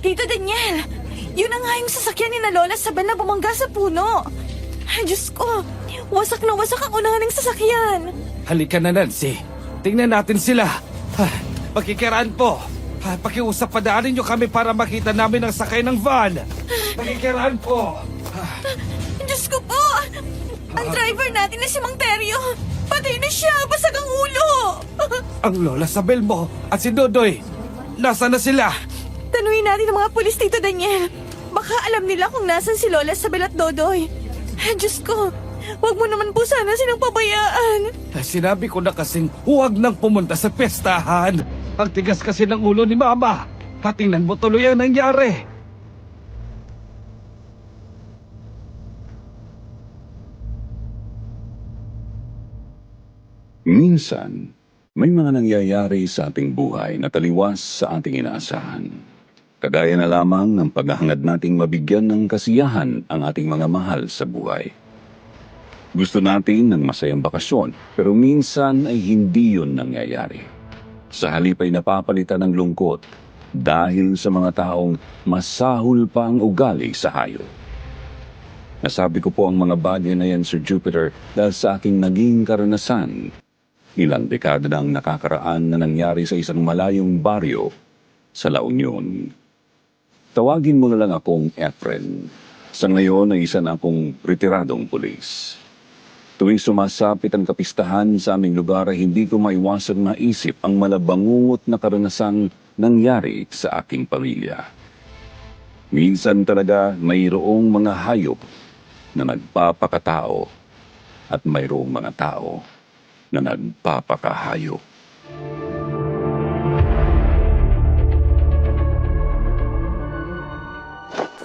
Tito Daniel, yun na nga yung sasakyan ni na Lola Sabel na bumangga sa puno. Ay, Diyos ko, wasak na wasak ang unahan ng sasakyan. Halika na, Nancy. Tingnan natin sila. Pakikiraan po. Pakiusap, padaanin niyo kami para makita namin ang sakay ng van. Pakikiraan po. Diyos ko po, ang driver natin na si Mang Teryo. Patay na siya, basag ang ulo. Ang Lola Sabel mo at si Dodoy, nasaan na sila? Tanuin natin ang mga pulis, Tito Daniel. Baka alam nila kung nasan si Lola Sabel at Dodoy. Diyos ko, huwag mo naman po sana silang pabayaan. Sinabi ko na kasing huwag nang pumunta sa pestahan. Ang tigas kasi ng ulo ni Mama. Tingnan mo tuloy ang nangyari. Minsan, may mga nangyayari sa ating buhay na taliwas sa ating inaasahan. Kagaya na lamang ng paghahangad nating mabigyan ng kasiyahan ang ating mga mahal sa buhay. Gusto natin ng masayang bakasyon, pero minsan ay hindi yun nangyayari. Sa halip ay napapalitan ng lungkot dahil sa mga taong masahol pa ang ugali sa hayop. Nasabi ko po ang mga bagay na yan, Sir Jupiter, dahil sa aking naging karanasan. Ilang dekada nang nakakaraan na nangyari sa isang malayong baryo sa La Union. Tawagin mo na lang akong Efren. Sa ngayon ay isa na akong retiradong pulis. Tuwing sumasapit ang kapistahan sa aming lugar ay hindi ko maiwasang maisip ang malabangungot na karanasang nangyari sa aking pamilya. Minsan talaga mayroong mga hayop na nagpapakatao at mayroong mga tao na nagpapakahayop.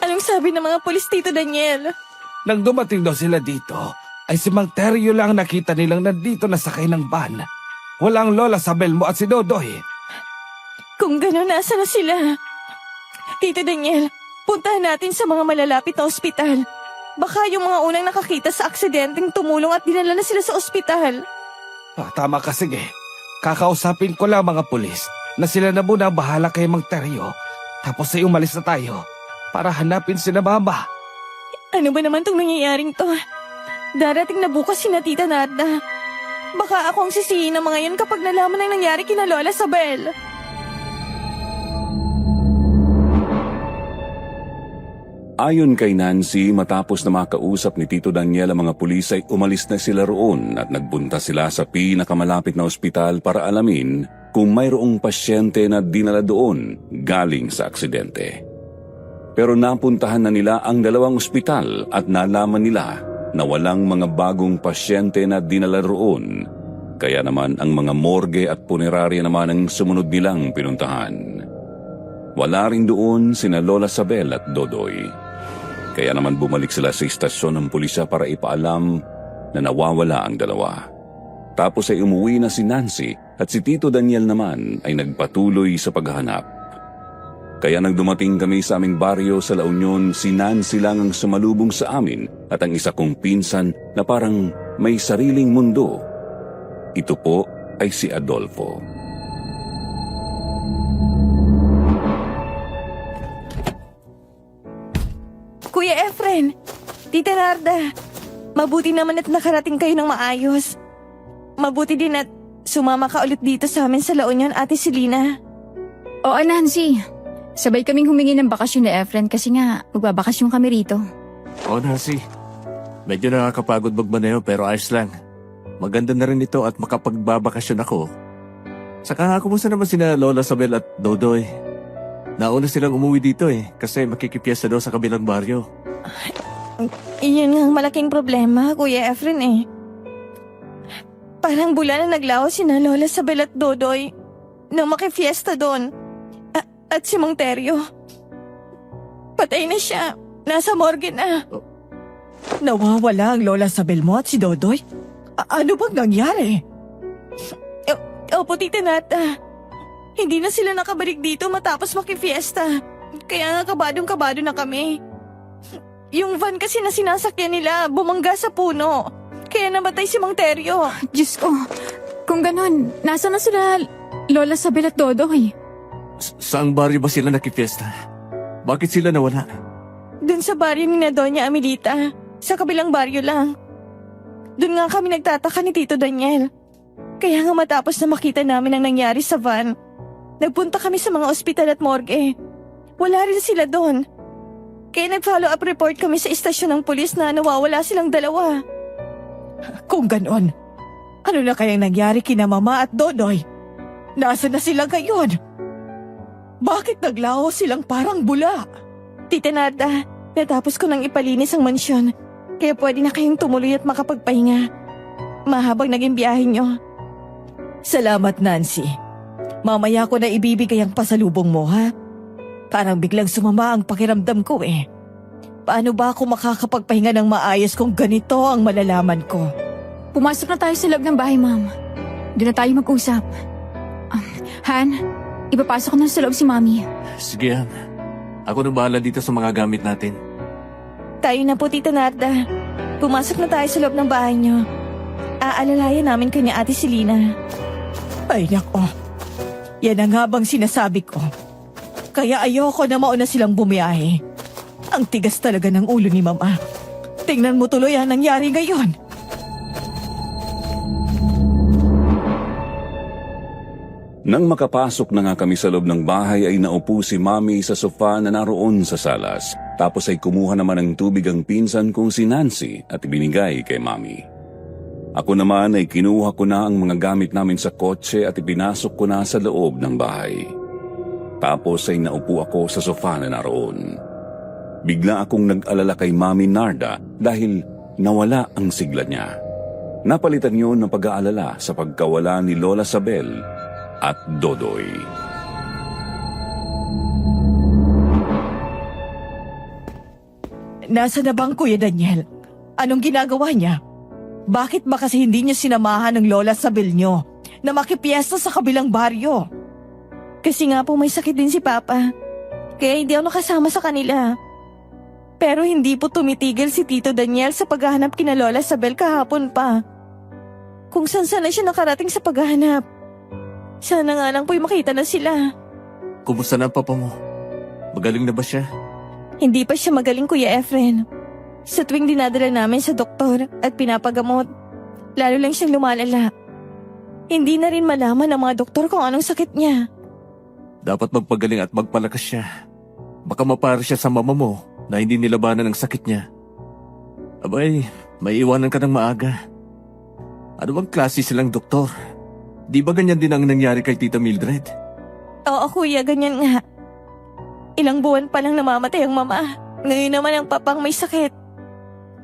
Anong sabi ng mga pulis, Tito Daniel? Nang dumating daw sila dito, ay si Mang Teryo lang nakita nilang nandito na sakay ng van. Walang Lola Sabel mo at si Dodoy. Kung gano'n, nasa na sila? Tito Daniel, puntahan natin sa mga malalapit na ospital. Baka yung mga unang nakakita sa aksidenteng tumulong at dinala na sila sa ospital. Tama ka, sige. Kakausapin ko lang mga pulis na sila na muna bahala kay Mang Teryo. Tapos ay umalis na tayo para hanapin si na Mama. Ano ba naman tong nangyayaring to? Darating na bukas si na Tita Narda. Baka ako ang sisihin ng mga yun kapag nalaman ang nangyari kina Lola Sabel. Ayon kay Nancy, matapos na makausap ni Tito Daniel ang mga pulis ay umalis na sila roon at nagbunta sila sa pinakamalapit na ospital para alamin kung mayroong pasyente na dinala doon galing sa aksidente. Pero napuntahan na nila ang dalawang ospital at nalaman nila na walang mga bagong pasyente na dinala roon. Kaya naman ang mga morgue at punerarya naman ang sumunod nilang pinuntahan. Wala rin doon sina Lola Sabel at Dodoy. Kaya naman bumalik sila sa istasyon ng pulisya para ipaalam na nawawala ang dalawa. Tapos ay umuwi na si Nancy at si Tito Daniel naman ay nagpatuloy sa paghahanap. Kaya nang dumating kami sa aming baryo sa La Union, si Nancy lang ang sumalubong sa amin at ang isa kong pinsan na parang may sariling mundo. Ito po ay si Adolfo. Kuya Efren, Tita Narda, mabuti naman at nakarating kayo ng maayos. Mabuti din at sumama ka ulit dito sa amin sa La Union, Ate Selina. Oo, Nancy. Sabay kaming humingi ng bakasyon ni Efren kasi nga magbabakasyon kami rito. Oo, Nancy. Medyo nakakapagod magmaneho pero ayos lang. Maganda na rin ito at makapagbabakasyon ako. Saka nga, kumusta naman sina Lola Sabel at Dodoy? Nauna silang umuwi dito kasi makikipiesta daw sa kabilang baryo. Iyon nga ang malaking problema, Kuya Efren Parang bula na naglaho sina Lola Sabel at Dodoy nang makifiesta doon. At si Mang Teryo. Patay na siya. Nasa morgue na. Nawawala ang Lola Sabel mo at si Dodoy? Ano bang nangyari? Opo, Tita Nata. Hindi na sila nakabalik dito matapos makifiesta. Kaya nga kabadong-kabado na kami. Yung van kasi na sinasakyan nila bumangga sa puno. Kaya namatay si Mang Teryo. Diyos ko, kung ganun, nasa na sila Lola Sabel at Dodoy? Saang baryo ba sila nakipiesta? Bakit sila nawala? Dun sa baryo ni na Doña Amelita. Sa kabilang baryo lang. Dun nga kami nagtataka ni Tito Daniel. Kaya nga matapos na makita namin ang nangyari sa van, nagpunta kami sa mga ospital at morgue. Wala rin sila doon. Kaya nag-follow up report kami sa istasyon ng pulis na nawawala silang dalawa. Kung ganon, ano na kayang nangyari kina Mama at Dodoy? Nasaan na sila ngayon? Bakit naglaho silang parang bula? Tita Narda, natapos ko nang ipalinis ang mansyon. Kaya pwede na kayong tumuloy at makapagpahinga. Mahabang naging biyahe nyo. Salamat, Nancy. Mamaya ko na ibibigay ang pasalubong mo, ha? Parang biglang sumama ang pakiramdam ko eh. Paano ba ako makakapagpahinga ng maayos kung ganito ang malalaman ko? Pumasok na tayo sa loob ng bahay, ma'am. Doon na tayo mag-usap. Han, ipapasok ko na sa loob si Mami. Sige, Han. Ako na bahala dito sa mga gamit natin. Tayo na po, Tita Narda. Pumasok na tayo sa loob ng bahay nyo. Aalalayan namin kayo ni Ate Selina. Ay nako, yan ang habang sinasabi ko. Kaya ayoko na mauna silang bumiyahe. Ang tigas talaga ng ulo ni Mama. Tingnan mo tuloy ang nangyari ngayon. Nang makapasok na nga kami sa loob ng bahay ay naupo si Mami sa sofa na naroon sa salas. Tapos ay kumuha naman ng tubig ang pinsan kong si Nancy at ibinigay kay Mami. Ako naman ay kinuha ko na ang mga gamit namin sa kotse at ipinasok ko na sa loob ng bahay. Tapos ay naupo ako sa sofa na naroon. Bigla akong nag-alala kay Mami Narda dahil nawala ang sigla niya. Napalitan yun ng pag-aalala sa pagkawala ni Lola Sabel at Dodoy. Nasa na bang Kuya Daniel? Anong ginagawa niya? Bakit ba kasi hindi niya sinamahan ng Lola Sabel niyo na makipiesta sa kabilang baryo? Kasi nga po may sakit din si Papa. Kaya hindi ako nakasama sa kanila. Pero hindi po tumitigil si Tito Daniel sa paghahanap kina Lola Sabel kahapon pa. Kung saan na siya nakarating sa paghahanap. Sana nga lang po'y makita na sila. Kumusta na ang papa mo? Magaling na ba siya? Hindi pa siya magaling, Kuya Efren. Sa tuwing dinadala namin sa doktor at pinapagamot, lalo lang siyang lumalala. Hindi na rin malaman ng mga doktor kung anong sakit niya. Dapat magpagaling at magpalakas siya. Baka mapara siya sa mama mo na hindi nilabanan ang sakit niya. Abay, may iwanan ka ng maaga. Ano bang klase silang doktor? Di ba ganyan din ang nangyari kay Tita Mildred? Oo, Kuya, ganyan nga. Ilang buwan pa lang namamatay ang mama. Ngayon naman ang papang may sakit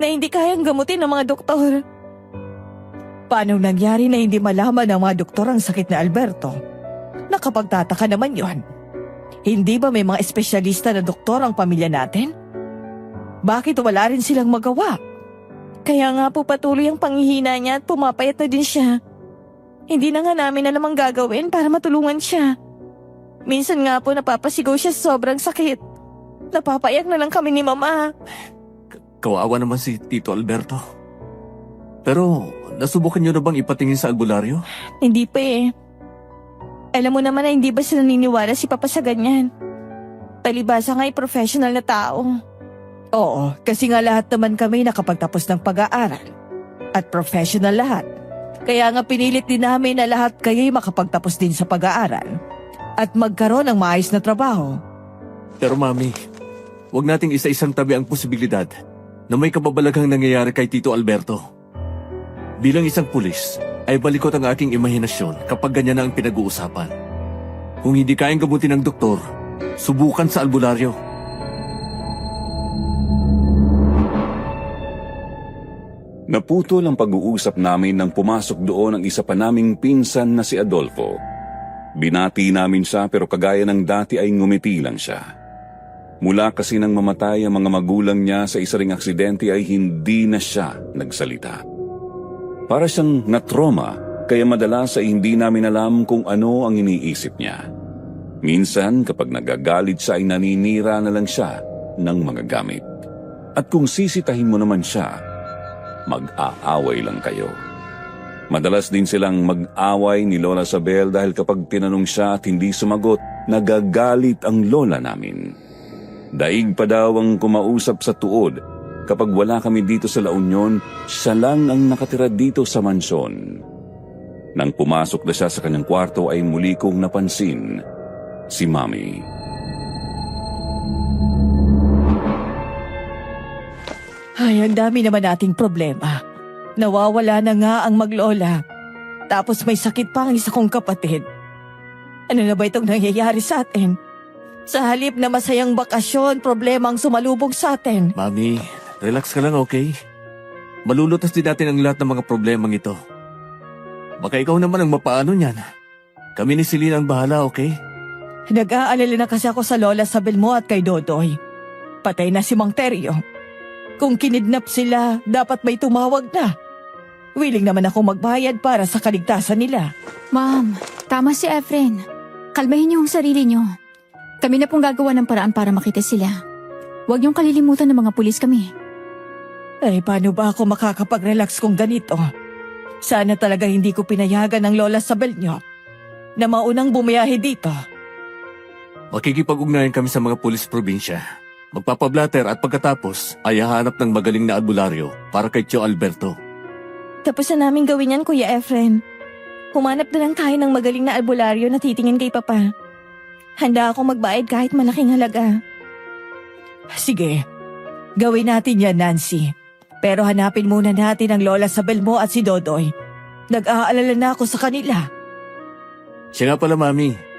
na hindi kayang gamutin ng mga doktor. Paano nangyari na hindi malaman ng mga doktor ang sakit ni Alberto? Nakapagtataka naman yon. Hindi ba may mga espesyalista na doktor ang pamilya natin? Bakit wala rin silang magawa? Kaya nga po patuloy ang panghihina niya at pumapayat na din siya. Hindi na nga namin alam ang gagawin para matulungan siya. Minsan nga po napapasigaw siya sa sobrang sakit. Napapayak na lang kami ni Mama. Kawawa naman si Tito Alberto. Pero, nasubukan niyo na bang ipatingin sa albularyo? Hindi pa eh. Alam mo naman na hindi ba sila naniniwala si Papa sa ganyan? Palibasa nga ay professional na tao. Oo, kasi nga lahat naman kami nakapagtapos ng pag-aaral. At professional lahat. Kaya nga pinilit din namin na lahat kayo'y makapagtapos din sa pag-aaral. At magkaroon ng maayos na trabaho. Pero Mami, huwag nating isa-isang tabi ang posibilidad na may kababalaghang nangyayari kay Tito Alberto. Bilang isang pulis, ay balikot ang aking imahinasyon kapag ganyan na ang pinag-uusapan. Kung hindi kayang gamutin ng doktor, subukan sa albularyo. Naputol ang pag-uusap namin nang pumasok doon ang isa pa naming pinsan na si Adolfo. Binati namin siya pero kagaya ng dati ay ngumiti lang siya. Mula kasi nang mamatay ang mga magulang niya sa isa ring aksidente ay hindi na siya nagsalita. Para siyang natroma kaya madalas ay hindi namin alam kung ano ang iniisip niya. Minsan kapag nagagalit siya ay naninira na lang siya ng mga gamit. At kung sisitahin mo naman siya, mag-aaway lang kayo. Madalas din silang mag-away ni Lola Sabel dahil kapag tinanong siya at hindi sumagot, nagagalit ang lola namin. Daig pa daw ang kumausap sa tuod. Kapag wala kami dito sa La Union, siya lang ang nakatira dito sa mansyon. Nang pumasok na siya sa kanyang kwarto ay muli kong napansin si Mami. Ay, ang dami naman nating problema. Nawawala na nga ang maglola. Tapos may sakit pa ang isa kong kapatid. Ano na ba itong nangyayari sa atin? Sa halip na masayang bakasyon, problema ang sumalubong sa atin. Mami, relax ka lang, okay? Malulutas din natin ang lahat ng mga problemang ito. Baka ikaw naman ang mapaano niyan. Kami ni Selena ang bahala, okay? Nag-aalala na kasi ako sa lola Sabel mo at kay Dodoy. Patay na si Mang Teryo. Kung kinidnap sila, dapat may tumawag na. Willing naman ako magbayad para sa kaligtasan nila. Ma'am, tama si Efren. Kalmahin niyo ang sarili niyo. Kami na pong gagawa ng paraan para makita sila. Huwag niyong kalilimutan ng mga pulis kami. Ay, paano ba ako makakapag-relax kung ganito? Sana talaga hindi ko pinayagan ng lola Sabel nyo na maunang bumiyahe dito. Makikipag-ugnayan kami sa mga pulis probinsya. Magpapablatter at pagkatapos ay hahanap ng magaling na albularyo para kay Tio Alberto. Tapos na namin gawin yan, Kuya Efren. Humanap na lang tayo ng magaling na albularyo na titingin kay Papa. Handa akong magbayad kahit malaking halaga. Sige, gawin natin yan, Nancy. Pero hanapin muna natin ang lola Sabel mo at si Dodoy. Nag-aalala na ako sa kanila. Siya nga pala, Mami.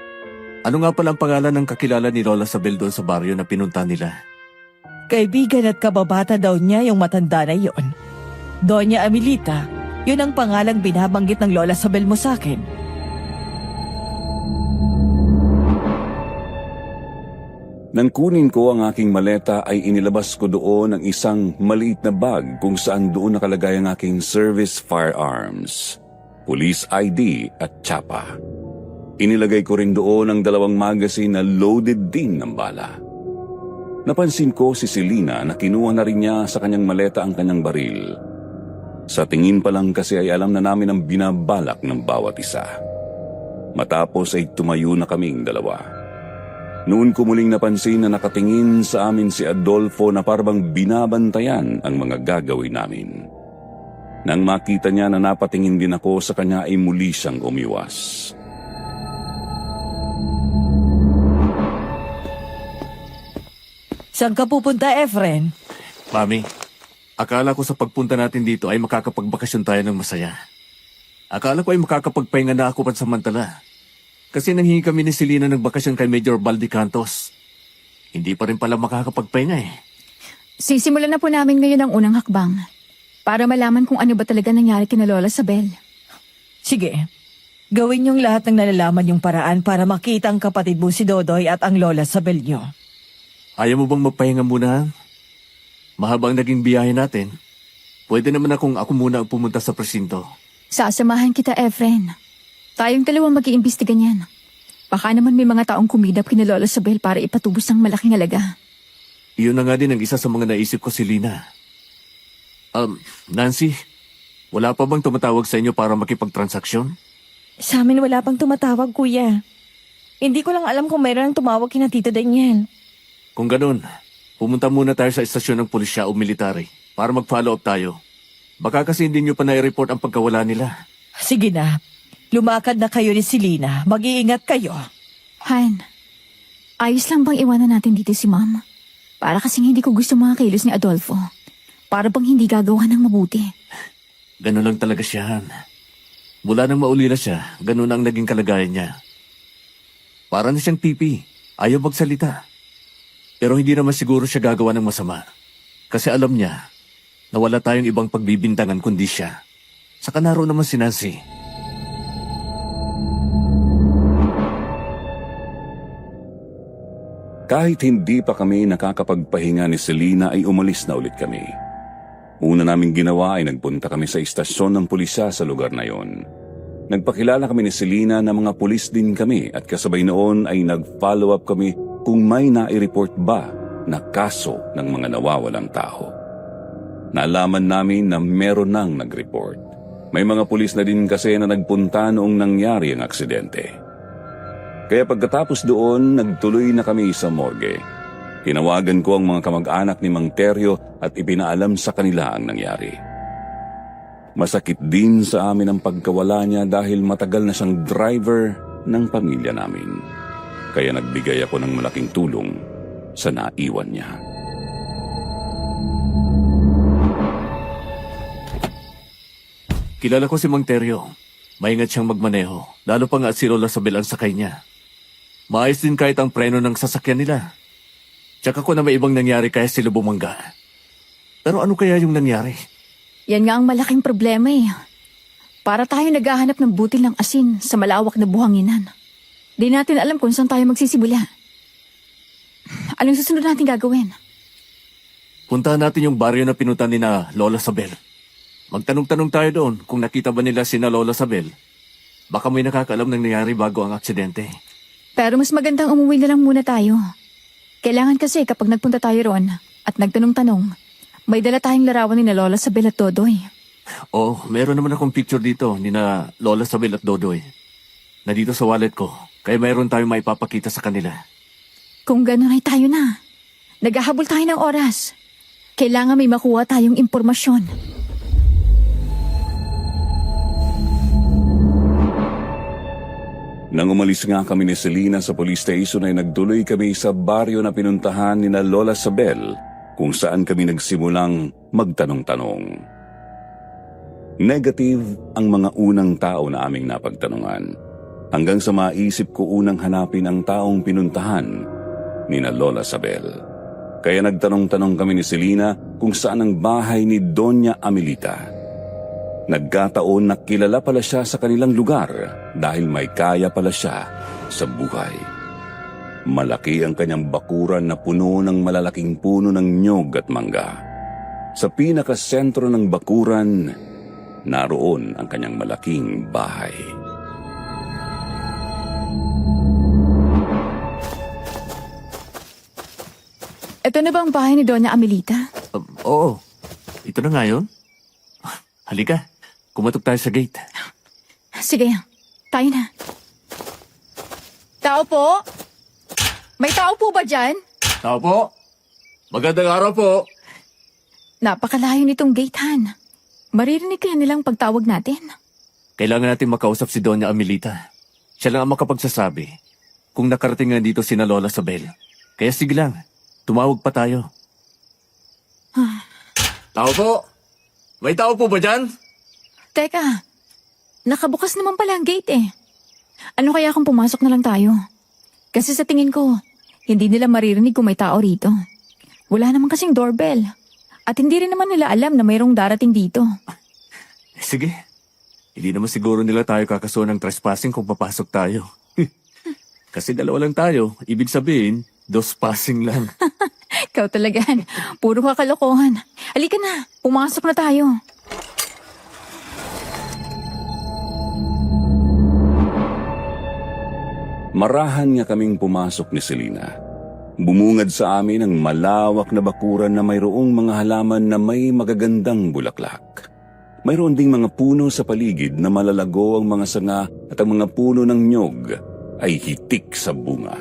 Ano nga pala ang pangalan ng kakilala ni Lola Sabel doon sa baryo na pinunta nila? Kaibigan at kababata daw niya yung matanda na yon. Doña Amelita, yun ang pangalang binabanggit ng lola Sabel mo sa akin. Nang kunin ko ang aking maleta ay inilabas ko doon ang isang maliit na bag kung saan doon nakalagay ang aking service firearms, police ID at tsapa. Inilagay ko rin doon ang 2 magazine na loaded din ng bala. Napansin ko si Selena na kinuha na rin niya sa kanyang maleta ang kanyang baril. Sa tingin pa lang kasi ay alam na namin ang binabalak ng bawat isa. Matapos ay tumayo na kaming 2. Noon ko muling napansin na nakatingin sa amin si Adolfo na parang binabantayan ang mga gagawin namin. Nang makita niya na napatingin din ako sa kanya ay muli siyang umiwas. Saan ka pupunta, Efren? Mami, akala ko sa pagpunta natin dito ay makakapagbakasyon tayo ng masaya. Akala ko ay makakapagpahinga na ako pansamantala. Kasi nanghingi kami ni Selena ng bakasyon kay Major Baldi Cantos. Hindi pa rin pala makakapagpahinga eh. Sisimulan na po namin ngayon ang unang hakbang para malaman kung ano ba talaga nangyari kina Lola Sabel. Sige, gawin niyong lahat ng nalalaman yung paraan para makita ang kapatid mo si Dodoy at ang lola Sabel niyo. Ayaw mo bang magpahinga muna? Mahabang naging biyahe natin. Pwede naman ako muna ang pumunta sa presinto. Sasamahan kita, Efren. Tayong dalawang mag-iimbestiga niyan. Baka naman may mga taong kumidap kina Lola Sabel para ipatubos ng malaking halaga. Iyon na nga din ang isa sa mga naisip ko, Selena. Nancy, wala pa bang tumatawag sa inyo para makipagtransaksyon? Sa amin wala pang tumatawag, Kuya. Hindi ko lang alam kung mayroon ang tumawag kina Tito Daniel. Kung ganun, pumunta muna tayo sa istasyon ng pulisya o military para mag-follow up tayo. Baka kasi hindi nyo pa na-report ang pagkawala nila. Sige na, lumakad na kayo ni Selena. Mag-iingat kayo. Han, ayos lang bang iwanan natin dito si Ma'am? Para kasing hindi ko gusto mga kilos ni Adolfo. Para bang hindi gagawa ng mabuti. Ganun lang talaga siya, Han. Mula nang maulila siya, ganun ang naging kalagayan niya. Para na siyang pipi, ayaw magsalita. Pero hindi naman siguro siya gagawa ng masama. Kasi alam niya na wala tayong ibang pagbibintangan kundi siya. Saka naroon naman si Nancy. Kahit hindi pa kami nakakapagpahinga ni Selena ay umalis na ulit kami. Una naming ginawa ay nagpunta kami sa istasyon ng pulisya sa lugar na yon. Nagpakilala kami ni Selena na mga pulis din kami at kasabay noon ay nag-follow up kami kung may nai-report ba na kaso ng mga nawawalang tao. Naalaman namin na meron nang nag-report. May mga pulis na din kasi na nagpunta noong nangyari ang aksidente. Kaya pagkatapos doon, nagtuloy na kami sa morgue. Tinawagan ko ang mga kamag-anak ni Mang Teryo at ipinaalam sa kanila ang nangyari. Masakit din sa amin ang pagkawala niya dahil matagal na siyang driver ng pamilya namin. Kaya nagbigay ako ng malaking tulong sa naiwan niya. Kilala ko si Mang Teryo. Maingat siyang magmaneho, lalo pa nga at si Lola Sabel ang sakay niya. Maayos din kahit ang preno ng sasakyan nila. Tsaka ko na may ibang nangyari kaya sila bumangga. Pero ano kaya yung nangyari? Yan nga ang malaking problema eh. Para tayo naghahanap ng butil ng asin sa malawak na buhanginan. Di natin alam kung saan tayo magsisimula. Anong susunod natin gagawin? Puntahan natin yung baryo na pinuntan ni na Lola Sabel. Magtanong-tanong tayo doon kung nakita ba nila sina Lola Sabel. Baka may nakakaalam ng nangyari bago ang aksidente. Pero mas magandang umuwi na lang muna tayo. Kailangan kasi kapag nagpunta tayo ron at nagtanong-tanong, may dala tayong larawan ni na Lola Sabel at Dodoy. Oo, meron naman akong picture dito ni na Lola Sabel at Dodoy. Nandito sa wallet ko, kaya mayroon tayong maipapakita sa kanila. Kung gano'n ay tayo na. Naghahabol tayo ng oras. Kailangan may makuha tayong impormasyon. Nang umalis nga kami ni Selena sa police station ay nagtuloy kami sa baryo na pinuntahan ni na Lola Sabel kung saan kami nagsimulang magtanong-tanong. Negative ang mga unang tao na aming napagtanungan hanggang sa maisip ko unang hanapin ang taong pinuntahan ni na Lola Sabel. Kaya nagtanong-tanong kami ni Selena kung saan ang bahay ni Doña Amelita. Nagkataon na kilala pala siya sa kanilang lugar dahil may kaya pala siya sa buhay. Malaki ang kanyang bakuran na puno ng malalaking puno ng nyog at mangga. Sa pinakasentro ng bakuran, naroon ang kanyang malaking bahay. Ito na ba ang bahay ni Doña Amelita? Oo, ito na nga yun. Halika, kumatok tayo sa gate. Sige, tayo na. Tao po? May tao po ba dyan? Tao po. Magandang araw po. Napakalayo nitong gate, Han. Maririnig kaya nilang pagtawag natin. Kailangan natin makausap si Doña Amelita. Siya lang ang makapagsasabi kung nakarating nga dito sina Lola Sabel. Kaya sige lang, tumawag pa tayo. Tao po. May tao po ba dyan? Teka, nakabukas naman pala ang gate eh. Ano kaya kung pumasok na lang tayo? Kasi sa tingin ko, hindi nila maririnig kung may tao rito. Wala naman kasing doorbell. At hindi rin naman nila alam na mayroong darating dito. Sige. Hindi naman siguro nila tayo kakasuhan ng trespassing kung papasok tayo. Kasi dalawa lang tayo. Ibig sabihin, 2 passing lang. Ikaw talaga, puro kakalokohan. Halika na, pumasok na tayo. Marahan nga kaming pumasok ni Selena. Bumungad sa amin ang malawak na bakuran na mayroong mga halaman na may magagandang bulaklak. Mayroon ding mga puno sa paligid na malalago ang mga sanga at ang mga puno ng nyog ay hitik sa bunga.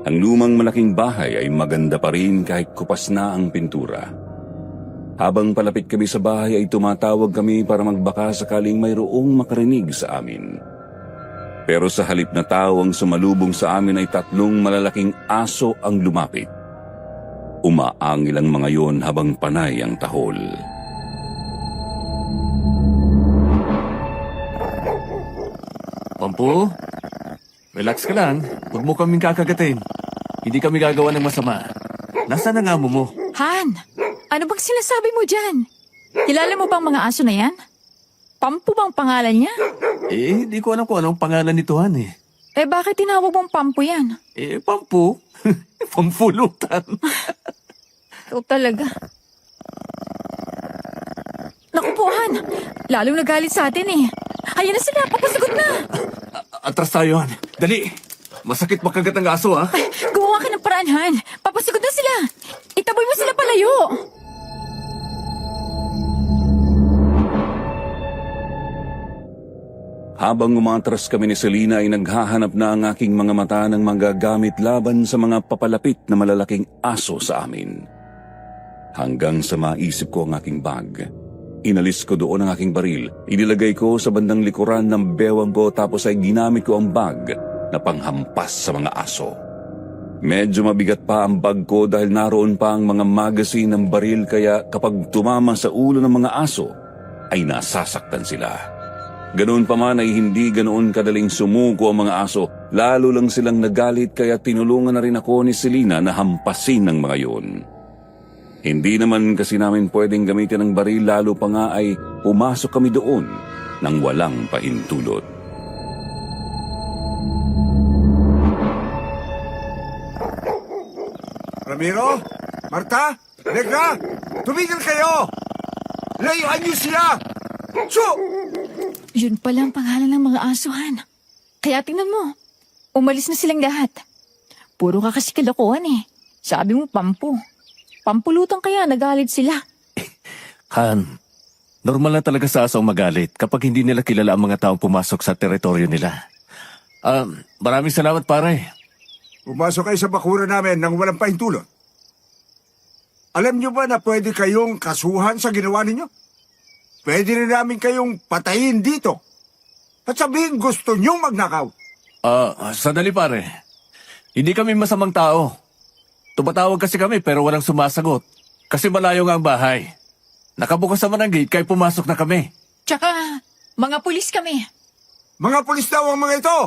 Ang lumang malaking bahay ay maganda pa rin kahit kupas na ang pintura. Habang palapit kami sa bahay ay tumatawag kami para magbaka sakaling mayroong makarinig sa amin. Pero sa halip na tao ang sumalubong sa amin ay 3 malalaking aso ang lumapit. Umaangil ang mga yon habang panay ang tahol. Pampu, relax ka lang. Huwag mo kaming kakagatin. Hindi kami gagawa ng masama. Nasaan ang amo mo? Han, ano bang sinasabi mo dyan? Kilala mo bang mga aso na yan? Pampu bang pangalan niya? Hindi ko alam kung anong pangalan nito, Han eh. Bakit tinawag mong Pampu yan? Pampu? Pampulutan. Ikaw talaga. Naku po, Han. Lalong nagalit sa atin eh. Ayan na sila, papasagot na. Atras tayo, Han. Dali. Masakit makagat ang aso, ha? Gumawa ka ng paraan, Han. Papasagot na sila. Itaboy mo sila palayo. Habang umatras kami ni Selena ay naghahanap na ang aking mga mata ng manggagamit laban sa mga papalapit na malalaking aso sa amin. Hanggang sa maisip ko ang aking bag. Inalis ko doon ang aking baril. Inilagay ko sa bandang likuran ng bewang ko tapos ay ginamit ko ang bag na panghampas sa mga aso. Medyo mabigat pa ang bag ko dahil naroon pa ang mga magasin ng baril kaya kapag tumama sa ulo ng mga aso ay nasasaktan sila. Ganoon pa man ay hindi ganoon kadaling sumuko ang mga aso, lalo lang silang nagalit kaya tinulungan na rin ako ni Selena na hampasin ng mga yun. Hindi naman kasi namin pwedeng gamitin ang baril lalo pa nga ay pumasok kami doon nang walang pahintulot. Ramiro? Marta? Negra? Tumigil kayo! Layuan niyo sila! Su! Yun pala ang pangalan ng mga asuhan. Kaya tingnan mo, umalis na silang lahat. Puro ka kasi kalokohan eh. Sabi mo, pampu. Pampulutan kaya nagalit sila. Han, normal na talaga sa asong magalit kapag hindi nila kilala ang mga taong pumasok sa teritoryo nila. Maraming salamat pare. Pumasok kayo sa bakura namin nang walang pahintulot. Alam niyo ba na pwede kayong kasuhan sa ginawa ninyo? Pwede rin namin kayong patayin dito. At sabihin gusto niyong magnakaw. Sandali pare. Hindi kami masamang tao. Tumatawag kasi kami pero walang sumasagot. Kasi malayo nga ang bahay. Nakabukas naman ang gate kaya pumasok na kami. Tsaka, mga pulis kami. Mga pulis daw ang mga ito!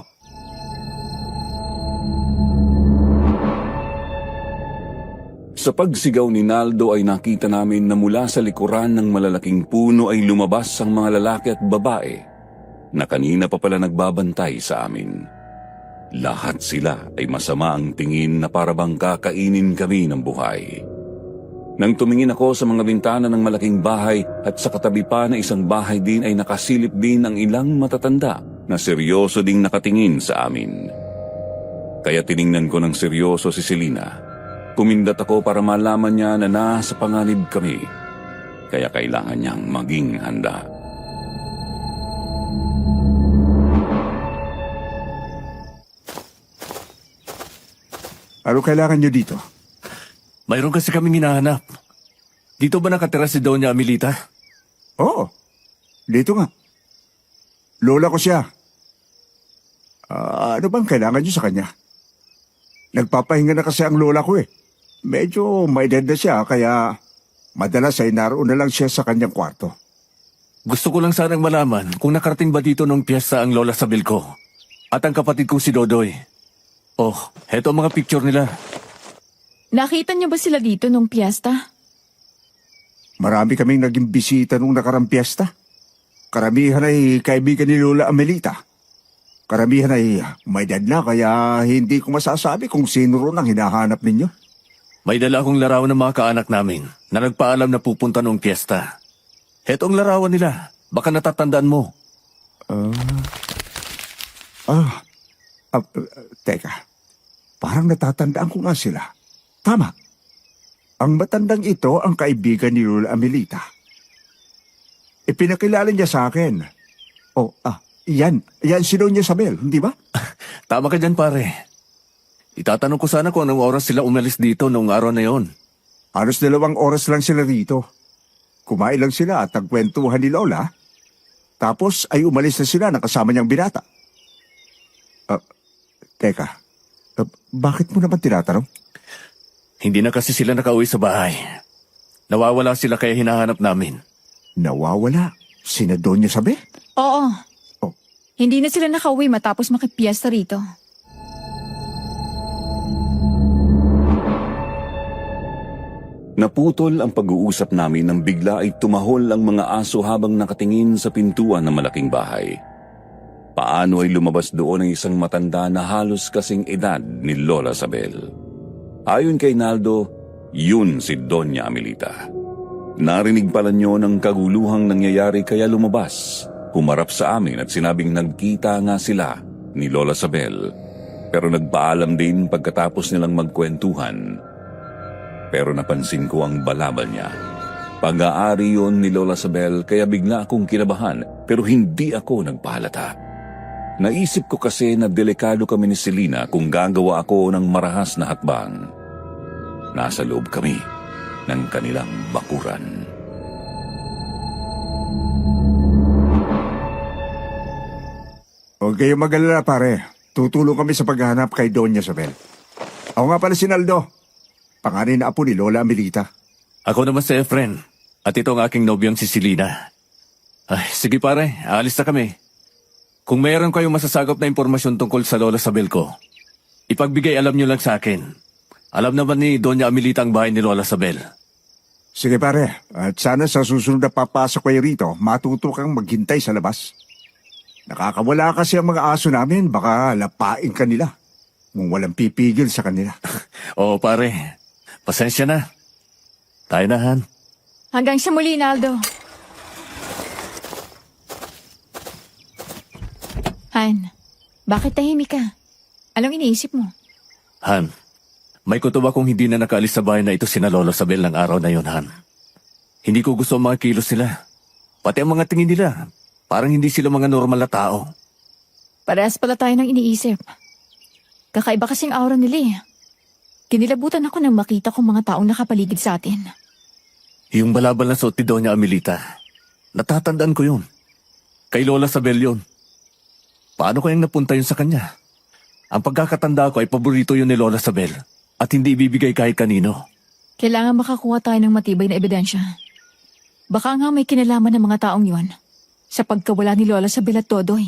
Sa pagsigaw ni Naldo ay nakita namin na mula sa likuran ng malalaking puno ay lumabas ang mga lalaki at babae na kanina pa pala nagbabantay sa amin. Lahat sila ay masama ang tingin na para bang kakainin kami ng buhay. Nang tumingin ako sa mga bintana ng malaking bahay at sa katabi pa na isang bahay din ay nakasilip din ang ilang matatanda na seryoso ding nakatingin sa amin. Kaya tiningnan ko ng seryoso si Selena. Kumindat ako para malaman niya na nasa panganib kami. Kaya kailangan niyang maging handa. Ano kailangan niyo dito? Mayroon kasi kaming hinahanap. Dito ba nakatira si Doña Amelita? Oo, dito nga. Lola ko siya. Ano bang kailangan niyo sa kanya? Nagpapahinga na kasi ang lola ko eh. Medyo may edad na siya kaya madalas ay naroon na lang siya sa kanyang kwarto. Gusto ko lang sanang malaman kung nakarating ba dito nung piyesta ang Lola Sabel ko at ang kapatid kong si Dodoy. Oh, heto ang mga picture nila. Nakita niyo ba sila dito nung piyesta? Marami kaming naging bisita nung nakarang piyesta. Karamihan ay kaibigan ni Lola Amelita. Karamihan ay may edad na kaya hindi ko masasabi kung sino ron ang hinahanap ninyo. May dala akong larawan ng mga kaanak namin na nagpaalam na pupunta nung piyesta. Heto ang larawan nila. Baka natatandaan mo. Teka. Parang natatandaan ko nga sila. Tama. Ang matandang ito ang kaibigan ni Lola Amelita. Ipinakilala niya sa akin. Yan si Doña Sabel, hindi ba? Tama ka dyan, pare. Itatanong ko sana kung anong oras sila umalis dito noong araw na yon. Halos 2 oras lang sila rito. Kumain lang sila at nagkwentuhan ni Lola. Tapos ay umalis na sila ng kasama niyang binata. Teka. Bakit mo naman tinatanong? Hindi na kasi sila nakauwi sa bahay. Nawawala sila kaya hinahanap namin. Nawawala? Sina Doña Sabel? Oo. Oh. Hindi na sila nakauwi matapos makipiesta rito. Naputol ang pag-uusap namin nang bigla ay tumahol ang mga aso habang nakatingin sa pintuan ng malaking bahay. Paano ay lumabas doon ang isang matanda na halos kasing edad ni Lola Sabel. Ayon kay Naldo, yun si Doña Amelita. Narinig pala niyo ng kaguluhang nangyayari kaya lumabas. Humarap sa amin at sinabing nagkita nga sila ni Lola Sabel. Pero nagpaalam din pagkatapos nilang magkwentuhan. Pero napansin ko ang balaban niya. Pag-aari yun ni Lola Sabel kaya bigla akong kinabahan pero hindi ako nagpahalata. Naisip ko kasi na delikado kami ni Selena kung gagawa ako ng marahas na hakbang. Nasa loob kami ng kanilang bakuran. Huwag kayong mag-alala, pare. Tutulong kami sa paghahanap kay Doña Isabel. Ako nga pala si Naldo. Pangalan na apo ni Lola Amelita. Ako naman si Efren. At ito ang aking nobyong si Selena. Ay, sige pare, aalis na kami. Kung mayroon kayong masasagap na impormasyon tungkol sa Lola Sabel ko, ipagbigay alam nyo lang sa akin. Alam naman ni Doña Amelita ang bahay ni Lola Sabel. Sige pare, at sana sa susunod na papasok kayo rito, matuto kang maghintay sa labas. Nakakawala kasi ang mga aso namin, baka lapain ka nila. Kung walang pipigil sa kanila. Oo pare, pasensya na. Tayo na, Han. Hanggang sa muli, Naldo. Han, bakit tahimik ka? Anong iniisip mo? Han, may kutob akong hindi na nakaalis sa bahay na ito sina Lola Sabel ng araw na yon, Han. Hindi ko gusto ang mga kilos nila. Pati ang mga tingin nila. Parang hindi sila mga normal na tao. Parehas pala tayo ng iniisip. Kakaiba kasing aura nila eh. Kinilabutan ako nang makita kong mga taong nakapaligid sa atin. Yung balabal na suot ni Doña Amelita, natatandaan ko yun. Kay Lola Sabel yun. Paano kayang napunta yun sa kanya? Ang pagkakatanda ko ay paborito yun ni Lola Sabel at hindi ibibigay kahit kanino. Kailangan makakuha tayo ng matibay na ebidensya. Baka nga may kinalaman ng mga taong yun sa pagkawala ni Lola Sabel at Todoy.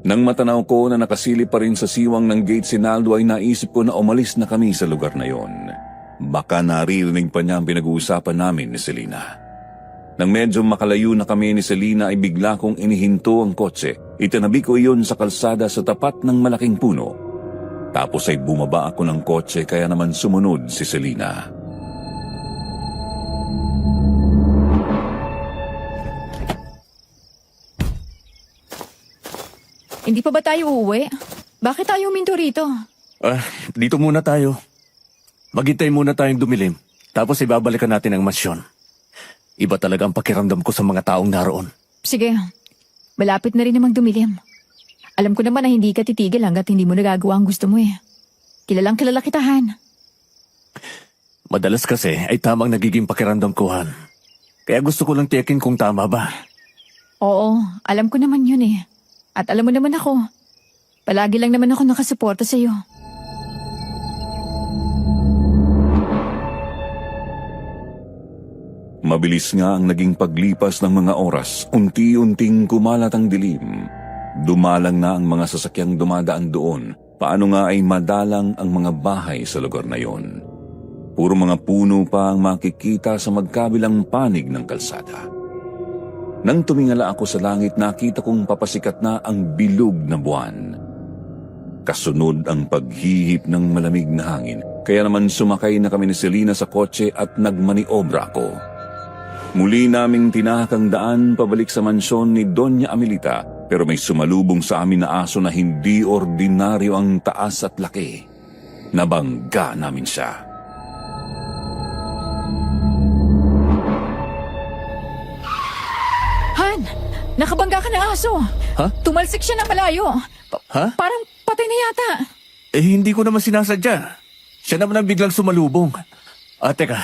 Nang matanaw ko na nakasilip pa rin sa siwang ng gate si Naldo ay naisip ko na umalis na kami sa lugar na yon. Baka naririnig pa niya ang pinag-uusapan namin ni Selena. Nang medyo makalayo na kami ni Selena ay bigla kong inihinto ang kotse. Itinabi ko iyon sa kalsada sa tapat ng malaking puno. Tapos ay bumaba ako ng kotse kaya naman sumunod si Selena. Hindi pa ba tayo uuwi? Bakit tayo huminto rito? Dito muna tayo. Maghintay muna tayong dumilim, tapos ibabalikan natin ang mansyon. Iba talaga ang pakiramdam ko sa mga taong naroon. Sige, malapit na rin namang dumilim. Alam ko naman na hindi ka titigil hanggat hindi mo nagagawa ang gusto mo eh. Kilalang kilala kita, Han. Madalas kasi ay tamang nagiging pakiramdam ko, Han. Kaya gusto ko lang tiyakin kung tama ba. Oo, alam ko naman yun eh. At alam mo naman ako, palagi lang naman ako nakasuporta sa iyo. Mabilis nga ang naging paglipas ng mga oras, unti-unting kumalat ang dilim. Dumalang na ang mga sasakyang dumadaan doon, paano nga ay madalang ang mga bahay sa lugar na yon. Puro mga puno pa ang makikita sa magkabilang panig ng kalsada. Nang tumingala ako sa langit, nakita kong papasikat na ang bilog na buwan. Kasunod ang paghihip ng malamig na hangin, kaya naman sumakay na kami ni Selena sa kotse at nagmaniobra ako. Muli naming tinahak ang daan pabalik sa mansyon ni Doña Amelita, pero may sumalubong sa amin na aso na hindi ordinaryo ang taas at laki. Nabangga namin siya. Han, nakabangga ka ng aso. Ha? Tumalsik siya ng malayo. Ha? Parang patay na yata. Hindi ko naman sinasadya. Siya naman ang biglang sumalubong. Teka,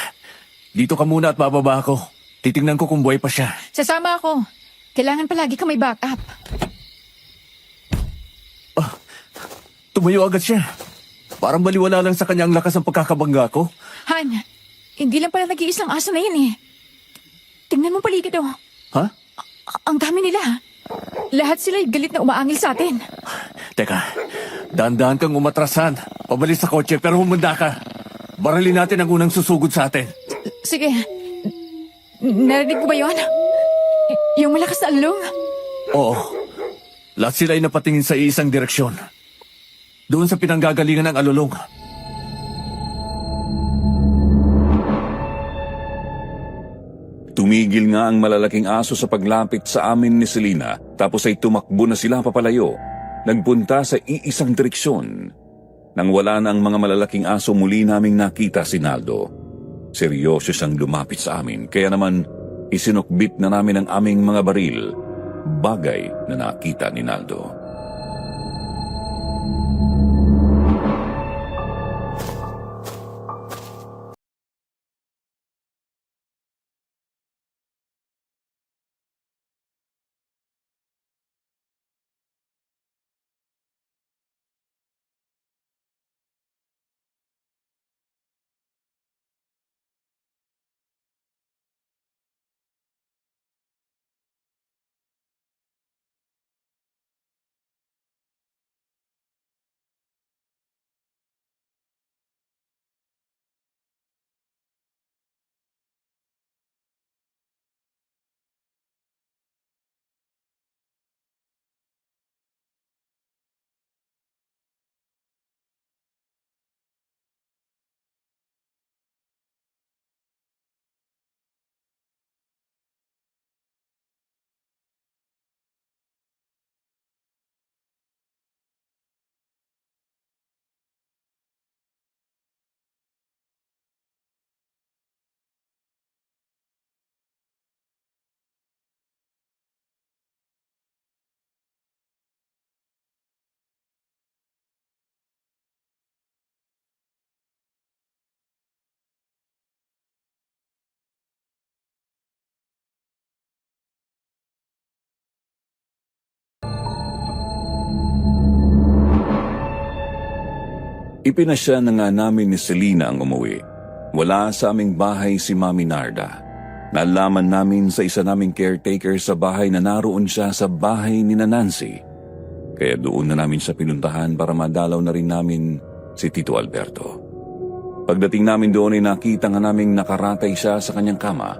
dito ka muna at bababa ako. Titingnan ko kung buhay pa siya. Sasama ako. Kailangan palagi ka may backup. Tumayo agad siya. Parang baliwala lang sa kanya ang lakas ng pagkakabangga ko. Han, hindi lang pala nag-iisang aso na yan eh. Tingnan mo paligid oh. Ha? Ang dami nila. Lahat sila'y galit na umaangil sa atin. Teka, dahan-dahan kang umatrasan. Pabalik sa kotse pero humanda ka. Baralin natin ang unang susugod sa atin. Sige. Narinig mo ba yun? Yung malakas na along? Oo. Lahat sila ay napatingin sa iisang direksyon. Doon sa pinanggagalingan ng alulong. Tumigil nga ang malalaking aso sa paglapit sa amin ni Selena, tapos ay tumakbo na sila papalayo. Nagpunta sa iisang direksyon. Nang wala na ang mga malalaking aso, muli naming nakita si Naldo. Seryoso siyang lumapit sa amin, kaya naman Isinukbit na namin ang aming mga baril, bagay na nakita ni Naldo. Ipinasya na nga namin ni Selena ang umuwi. Wala sa aming bahay si Mami Narda. Nalaman namin sa isa naming caretaker sa bahay na naroon siya sa bahay ni Nancy. Kaya doon na namin siya pinuntahan para madalaw na rin namin si Tito Alberto. Pagdating namin doon ay nakita nga naming nakaratay siya sa kanyang kama.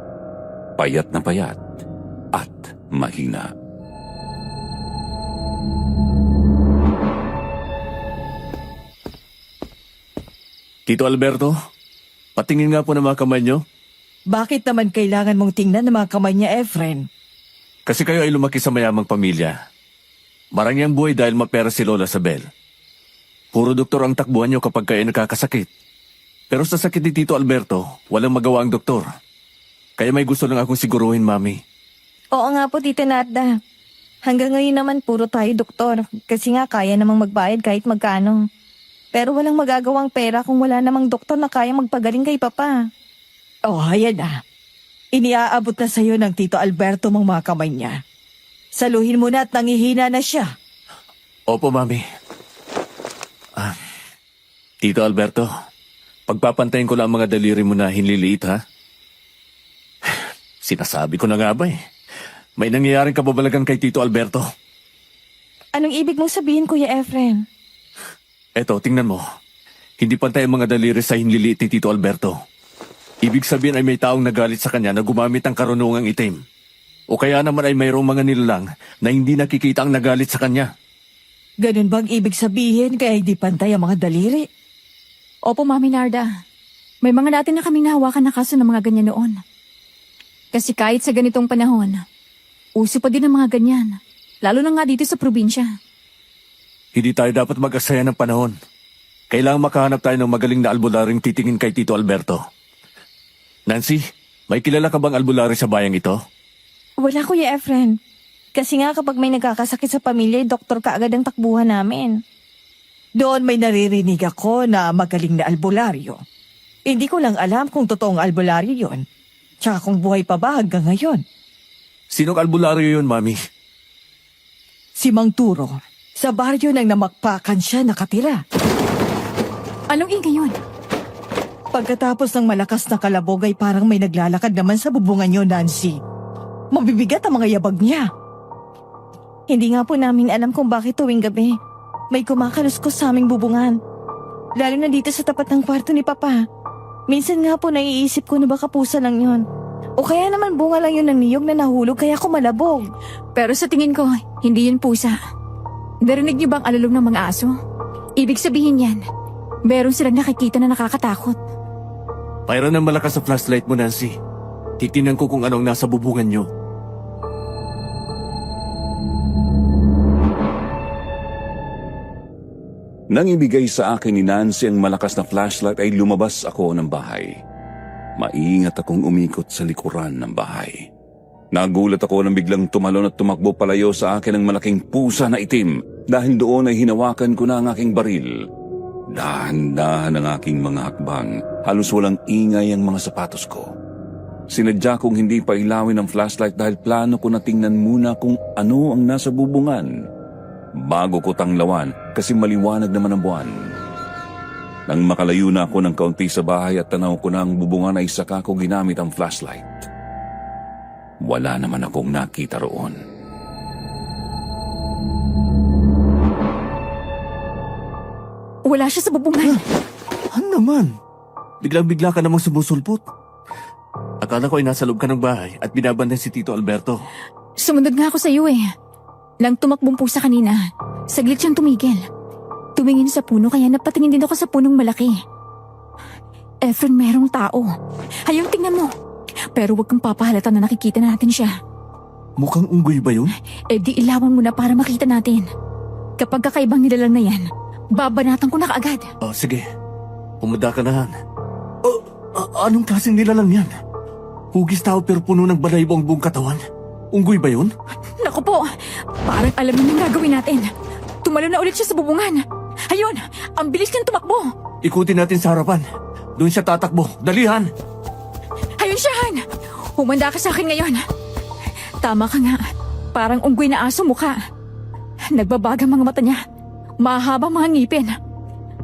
Payat na payat at mahina. Tito Alberto, patingin nga po ng mga kamay nyo. Bakit naman kailangan mong tingnan ng mga kamay niya, Efren? Kasi kayo ay lumaki sa mayamang pamilya. Marami ang buhay dahil mapera si Lola Sabel. Puro doktor ang takbuhan nyo kapag kayo nakakasakit. Pero sa sakit ni Tito Alberto, walang magawa ang doktor. Kaya may gusto lang akong siguruhin, Mami. Oo nga po, Tita Narda. Hanggang ngayon naman puro tayo doktor. Kasi nga kaya namang magbayad kahit magkano. Pero walang magagawang pera kung wala namang doktor na kaya magpagaling kay Papa. Oh, ayan na. Iniaabot na sa'yo ng Tito Alberto mong mga kamay niya. Saluhin mo na at nangihina na siya. Opo, Mami. Tito Alberto, pagpapantayin ko lang ang mga daliri mo na hinliliit, ha? Sinasabi ko na nga ba eh. May nangyayaring kababalagan kay Tito Alberto. Anong ibig mong sabihin, Kuya Efren? Eto, tingnan mo. Hindi pantay ang mga daliri sa hinliliit ni Tito Alberto. Ibig sabihin ay may taong nagalit sa kanya na gumamit ng karunungang itim. O kaya naman ay mayroong mga nilalang na hindi nakikita ang nagalit sa kanya. Ganun bang ibig sabihin kaya hindi pantay ang mga daliri? Opo, Mami Narda. May mga natin na kaming nahawakan na kaso ng mga ganyan noon. Kasi kahit sa ganitong panahon, uso pa din ang mga ganyan. Lalo na nga dito sa probinsya. Hindi tayo dapat mag-asaya ng panahon. Kailangang makahanap tayo ng magaling na albularing titingin kay Tito Alberto. Nancy, may kilala ka bang albulary sa bayang ito? Wala, Kuya Efren. Kasi nga kapag may nagkakasakit sa pamilya, doktor ka agad ang takbuhan namin. Doon may naririnig ako na magaling na albularyo. Hindi ko lang alam kung totoong albularyo yon. Tsaka kung buhay pa ba hanggang ngayon. Sinong albularyo yun, Mami? Si Mang Turo. Sa baryo nang namakpakan siya nakatira. Anong ingay yun? Pagkatapos ng malakas na kalabog ay parang may naglalakad naman sa bubungan niyo, Nancy. Mabibigat ang mga yabag niya. Hindi nga po namin alam kung bakit tuwing gabi may kumakaluskos sa aming bubungan. Lalo na dito sa tapat ng kwarto ni Papa. Minsan nga po naiisip ko na baka pusa lang yun. O kaya naman bunga lang yun ng niyog na nahulog kaya kumalabog. Pero sa tingin ko, hindi yun pusa. Narinig niyo bang alalong ng mga aso? Ibig sabihin yan, meron silang nakikita na nakakatakot. Mayroon ng malakas sa flashlight mo, Nancy. Titingnan ko kung anong nasa bubungan nyo. Nang ibigay sa akin ni Nancy ang malakas na flashlight ay lumabas ako ng bahay. Maingat akong umikot sa likuran ng bahay. Nagulat ako nang biglang tumalon at tumakbo palayo sa akin ang malaking pusa na itim dahil doon ay hinawakan ko na ang aking baril. Dahan-dahan ang aking mga hakbang, halos walang ingay ang mga sapatos ko. Sinadya kong hindi pa ilawin ang flashlight dahil plano ko na tingnan muna kung ano ang nasa bubungan bago ko tanglawan kasi maliwanag naman ang buwan. Nang makalayo na ako ng kaunti sa bahay at tanaw ko na ang bubungan ay saka ko ginamit ang flashlight. Wala naman akong nakita roon. Wala siya sa bubungan. Ano naman? Biglang-bigla ka namang sumusulpot. Akala ko ay nasa loob ka ng bahay at binabandan si Tito Alberto. Sumunod nga ako sa iyo eh. Nang tumakbong pusa kanina, saglit siyang tumigil. Tumingin sa puno kaya napatingin din ako sa punong malaki. Efren, merong tao. Hayong tingnan mo. Pero huwag kang papahalata na nakikita natin siya. Mukhang unggoy ba yun? Eh di ilawan mo na para makita natin. Kapag kakaibang nilalang na yan, babanatan ko na kaagad. Oh, sige. Pumada ka na, Han. Anong klaseng nilalang yan? Hugis tao pero puno ng balaybo ang buong katawan. Unggoy ba yun? Naku po, parang alam niya ang gagawin natin. Tumalo na ulit siya sa bubungan. Ayun, ang bilis niyang tumakbo. Ikutin natin sa harapan. Doon siya tatakbo. Dalihan! Ayun siya, Han. Humanda ka sa akin ngayon. Tama ka nga. Parang unggoy na aso mukha. Nagbabagang mga mata niya. Mahaba mga ngipin.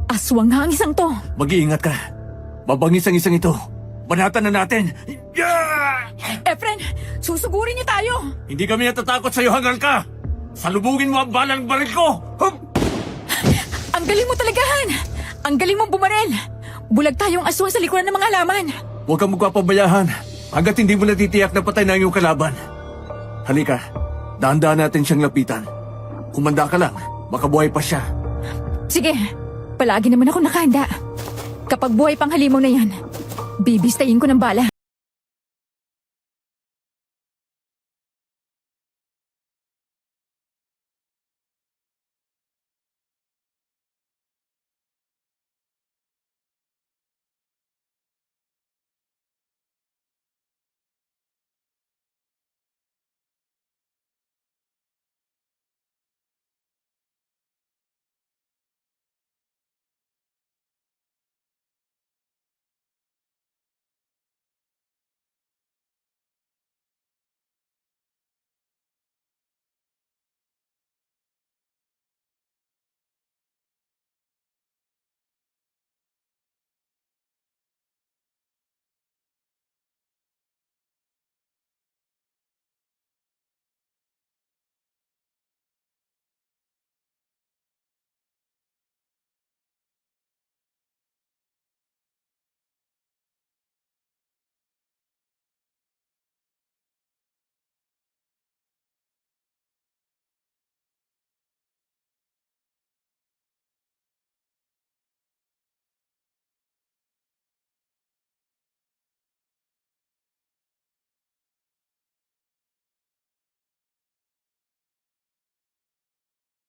Aswang nga ang isang to. Mag-iingat ka. Babangis ang isang ito. Banatan na natin. Efren, susugurin niyo tayo. Hindi kami natatakot sa'yo, hangal ka. Salubugin mo ang balang baril ko. Ang galing mo talaga, Han. Ang galing mong bumarel. Bulag tayong aswang sa likuran ng mga halaman. Huwag kang magpapabayahan hanggat hindi mo natitiyak na patay na ang iyong kalaban. Halika, dahan-dahan natin siyang lapitan. Kumanda ka lang, makabuhay pa siya. Sige, palagi naman ako nakahanda. Kapag buhay pang halimaw na yan, bibistayin ko ng bala.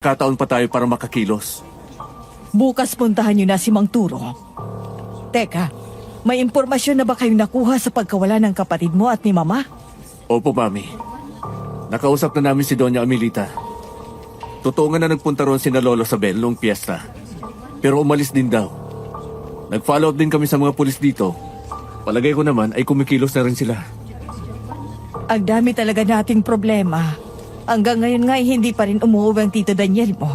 Kataon pa tayo para makakilos. Bukas puntahan niyo na si Mang Turo. Teka, may impormasyon na ba kayong nakuha sa pagkawala ng kapatid mo at ni Mama? Opo, Mami. Nakausap na namin si Doña Amelita. Totoo nga na nagpunta roon sina Lolo Sabel noong piyesta. Pero umalis din daw. Nag-follow up din kami sa mga pulis dito. Palagay ko naman ay kumikilos na rin sila. Ang dami talaga nating problema. Hanggang ngayon nga hindi pa rin umuwi ang Tito Daniel mo.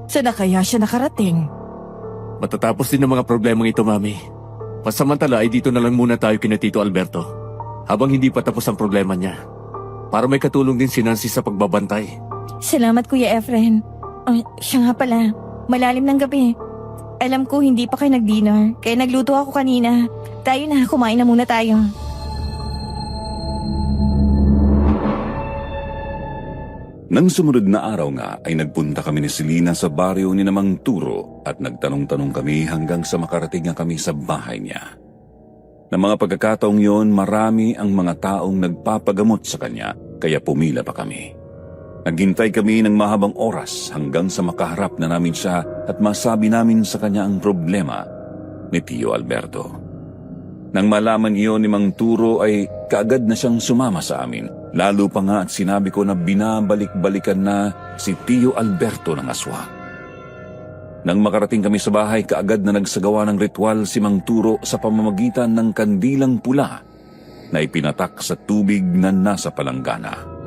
Saan na kaya siya nakarating? Matatapos din ang mga problemang ito, Mami. Pasamantala ay dito na lang muna tayo kina Tito Alberto. Habang hindi pa tapos ang problema niya. Para may katulong din si Nancy sa pagbabantay. Salamat, Kuya Efren. Oh, siya nga pala. Malalim ng gabi. Alam ko hindi pa kayo nag-dinner, kaya nagluto ako kanina. Tayo na, kumain na muna tayo. Nang sumunod na araw nga ay nagpunta kami ni Selena sa baryo ni Namang Turo at nagtanong-tanong kami hanggang sa makarating nga kami sa bahay niya. Na mga pagkakataong yon, marami ang mga taong nagpapagamot sa kanya kaya pumila pa kami. Naghintay kami ng mahabang oras hanggang sa makaharap na namin siya at masabi namin sa kanya ang problema ni Tio Alberto. Nang malaman iyon ni Mang Turo ay kaagad na siyang sumama sa amin. Lalo pa nga at sinabi ko na binabalik-balikan na si Tio Alberto ng aswang. Nang makarating kami sa bahay, kaagad na nagsagawa ng ritual si Mang Turo sa pamamagitan ng kandilang pula na ipinatak sa tubig na nasa palanggana.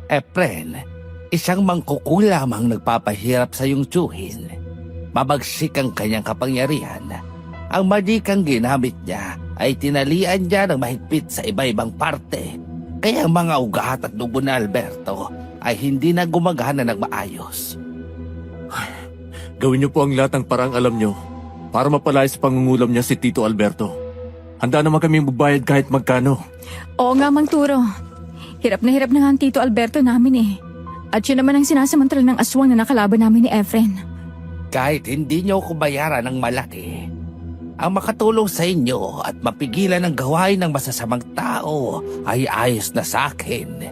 Efren, isang mangkukulam ang nagpapahirap sa iyong tiyuhin. Mabagsik ang kanyang kapangyarihan. Ang magikang ginamit niya ay tinalian niya ng mahigpit sa iba-ibang parte. Kaya ang mga ugat at dugo na Alberto ay hindi na gumagana ng maayos. Gawin niyo po ang lahat ng parang alam niyo para mapalaya sa pangungulam niya si Tito Alberto. Handa naman kami magbayad kahit magkano. Oo nga, Mang Turo. Hirap na nga ang Tito Alberto namin eh. At yun naman ang sinasamantala ng aswang na nakalaban namin ni Efren. Kahit hindi niyo ko bayaran ng malaki, ang makatulong sa inyo at mapigilan ang gawain ng masasamang tao ay ayos na sa akin.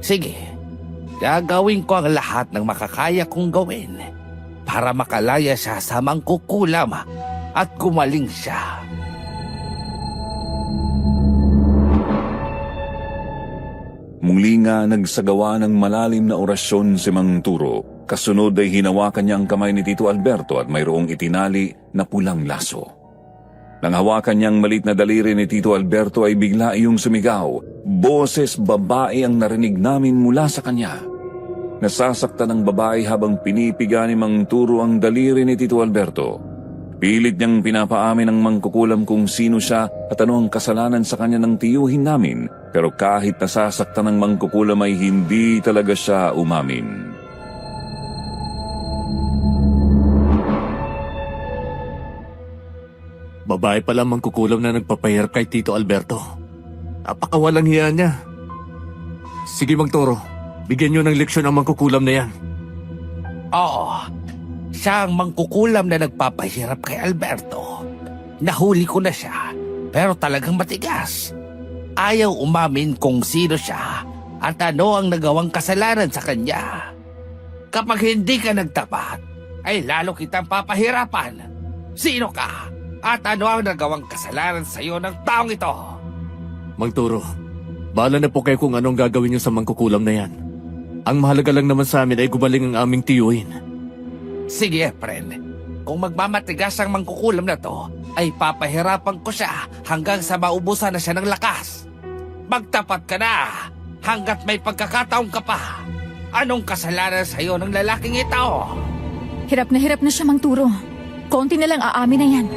Sige, gagawin ko ang lahat ng makakaya kong gawin para makalaya siya sa mangkukulam at gumaling siya. Muli nga nagsagawa ng malalim na orasyon si Mang Turo. Kasunod ay hinawakan niya ang kamay ni Tito Alberto at mayroong itinali na pulang laso. Nang hawakan niyang malit na daliri ni Tito Alberto ay bigla iyong sumigaw. Boses babae ang narinig namin mula sa kanya. Nasasaktan ang babae habang pinipiga ni Mang Turo ang daliri ni Tito Alberto. Pilit niyang pinapaamin ang mangkukulam kung sino siya at ano ang kasalanan sa kanya ng tiyuhin namin. Pero kahit nasasaktan ng mangkukulam ay hindi talaga siya umamin. Babae pala ang mangkukulam na nagpapahirap kay Tito Alberto. Napakawalang hiya niya. Sige, Mang Toro, bigyan niyo ng leksyon ang mangkukulam na yan. Oo, siya ang mangkukulam na nagpapahirap kay Alberto. Nahuli ko na siya, pero talagang matigas. Ayaw umamin kung sino siya at ano ang nagawang kasalanan sa kanya. Kapag hindi ka nagtapat, ay lalo kitang papahirapan. Sino ka? At ano ang nagawang kasalanan sa iyo ng taong ito? Mang Turo, bahala na po kayo kung anong gagawin niyo sa mangkukulam na yan. Ang mahalaga lang naman sa amin ay gumaling ang aming tiyuhin. Sige, Efren. Kung magmamatigas ang mangkukulam na to, ay papahirapan ko siya hanggang sa maubusan na siya ng lakas. Magtapat ka na hanggat may pagkakataon ka pa. Anong kasalanan sa iyo ng lalaking ito? Hirap na siya, Mang Turo. Konti na lang aamin na yan.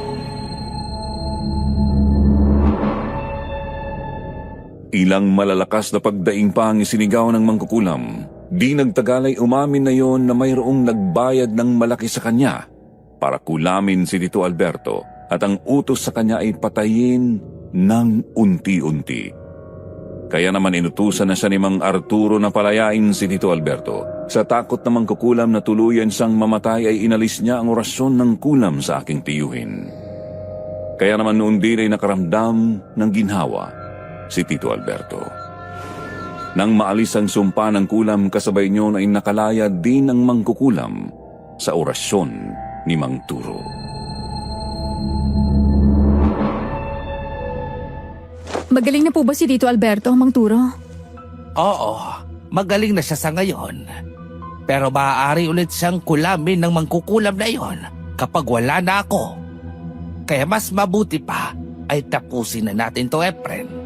Ilang malalakas na pagdaing pa ang isinigaw ng mangkukulam. Di nagtagal ay umamin na yon na mayroong nagbayad ng malaki sa kanya para kulamin si Tito Alberto at ang utos sa kanya ay patayin ng unti-unti. Kaya naman inutusan na siya ni Mang Arturo na palayain si Tito Alberto. Sa takot na mangkukulam na tuluyan siyang mamatay ay inalis niya ang orasyon ng kulam sa aking tiyuhin. Kaya naman noon din ay nakaramdam ng ginhawa si Tito Alberto. Nang maalis ang sumpa ng kulam, kasabay niyon ay nakalaya din ang mangkukulam sa orasyon ni Mang Turo. Magaling na po ba si Tito Alberto, Mang Turo? Oo, magaling na siya sa ngayon. Pero maaari ulit siyang kulamin ng mangkukulam na yon kapag wala na ako. Kaya mas mabuti pa ay tapusin na natin to, Efren.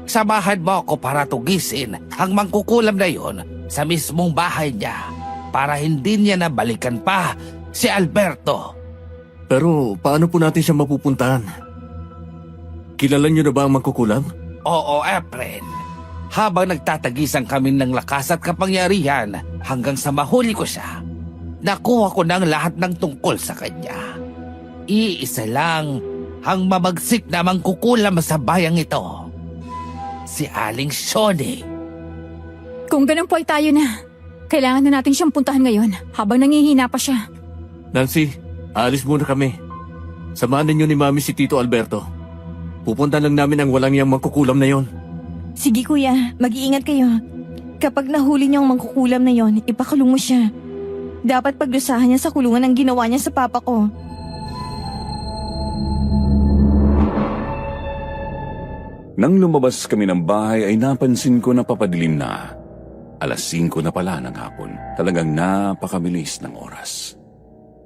Samahan mo ako para tugisin ang mangkukulam na yon sa mismong bahay niya para hindi niya nabalikan pa si Alberto. Pero paano po natin siya mapupuntahan? Kilala niyo na ba ang mangkukulam? Oo, Efren. Habang nagtatagisan kami ng lakas at kapangyarihan hanggang sa mahuli ko siya, nakuha ko ng lahat ng tungkol sa kanya. Iisa lang ang mabagsik na mangkukulam sa bayang ito. Si Aling Shoni. Kung ganun po ay tayo na. Kailangan na natin siyang puntahan ngayon habang nangihina pa siya. Nancy, aalis muna kami. Samahan ninyo ni Mami si Tito Alberto. Pupunta lang namin ang walang yang mangkukulam na yon. Sige kuya, mag-iingat kayo. Kapag nahuli niyo ang mangkukulam na yon, ipakulong mo siya. Dapat pagdusahan niya sa kulungan ang ginawa niya sa papa ko. Nang lumabas kami ng bahay ay napansin ko na papadilim na. 5:00 na pala ng hapon. Talagang napakabilis ng oras.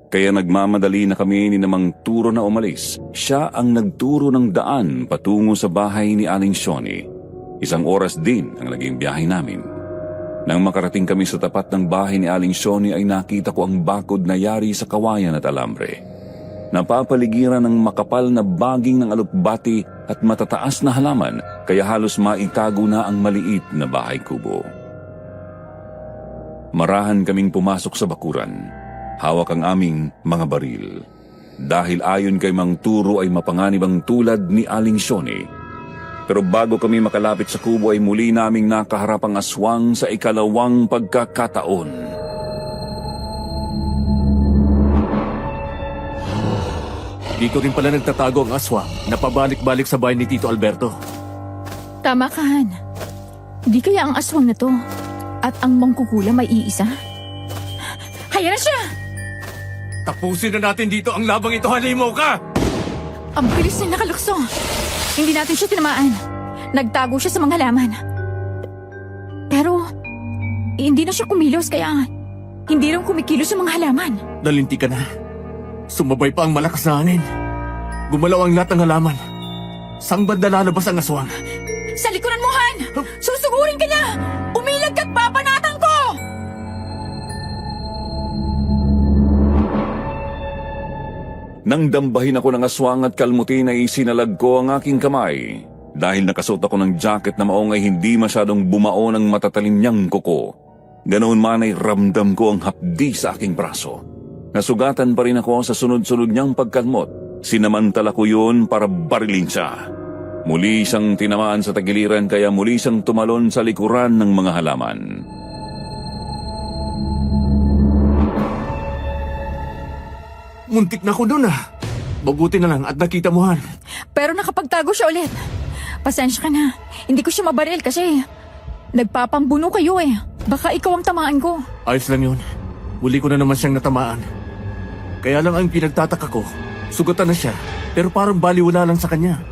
Kaya nagmamadali na kami ni Namang Turo na umalis. Siya ang nagturo ng daan patungo sa bahay ni Aling Shoni. 1 oras din ang naging biyahe namin. Nang makarating kami sa tapat ng bahay ni Aling Shoni ay nakita ko ang bakod na yari sa kawayan at alambre. Napapaligiran ng makapal na baging ng alupbati at matataas na halaman kaya halos maitago na ang maliit na bahay kubo. Marahan kaming pumasok sa bakuran. Hawak ang aming mga baril. Dahil ayon kay Mang Turo ay mapanganibang tulad ni Aling Shoni. Pero bago kami makalapit sa kubo ay muli naming nakaharap ang aswang sa 2nd pagkakataon. Dito rin pala nagtatago ang aswang na pabalik-balik sa bahay ni Tito Alberto. Tama ka, Han. Di kaya ang aswang na to at ang mangkukulam ay iisa? Haya na siya! Tapusin na natin dito ang labang ito, halimaw ka! Ang bilis na nakalukso. Hindi natin siya tinamaan. Nagtago siya sa mga halaman. Pero, hindi na siya kumilos kaya hindi rin kumikilos sa mga halaman. Nalinti ka na. Sumabay pa ang malakas na hangin. Gumalaw ang lahat ng halaman. Saan banda lalabas ang aswang? Sa likuran mo, Han! Susugurin ka niya! Umilag ka't papanatan ko! Nang dambahin ako ng aswang at kalmutin ay sinalag ko ang aking kamay. Dahil nakasuot ako ng jacket na maong ay hindi masyadong bumao ng matatalim niyang kuko. Ganoon man ay ramdam ko ang hapdi sa aking braso. Nasugatan pa rin ako sa sunod-sunod niyang pagkalmot. Sinamantala ko yun para barilin siya. Muli siyang tinamaan sa tagiliran kaya muli siyang tumalon sa likuran ng mga halaman. Muntik na ko doon ah. Mabuti na lang at nakita mo, Han. Pero nakapagtago siya ulit. Pasensya ka na. Hindi ko siya mabaril kasi nagpapambuno kayo eh. Baka ikaw ang tamaan ko. Ayos lang yun. Muli ko na naman siyang natamaan. Kaya lang ang pinagtataka ko, sugatan na siya, pero parang baliwala lang sa kanya.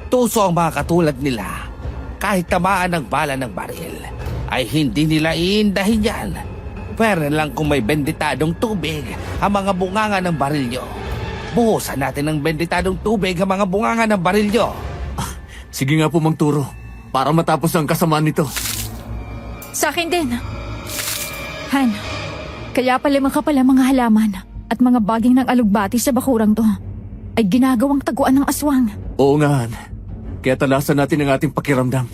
Tuso ang mga katulad nila. Kahit tamaan ng bala ng baril, ay hindi nila iindahin yan. Pero lang kung may benditadong tubig ang mga bunganga ng baril nyo. Buhusan natin ng benditadong tubig ang mga bunganga ng baril nyo. Sige nga po, Mang Turo, para matapos ang kasamaan nito. Sa akin din. Han, kaya pala makapal ang mga halaman at mga baging ng alugbati sa bakurang to ay ginagawang taguan ng aswang. Oo nga, Han. Kaya talasan natin ang ating pakiramdam.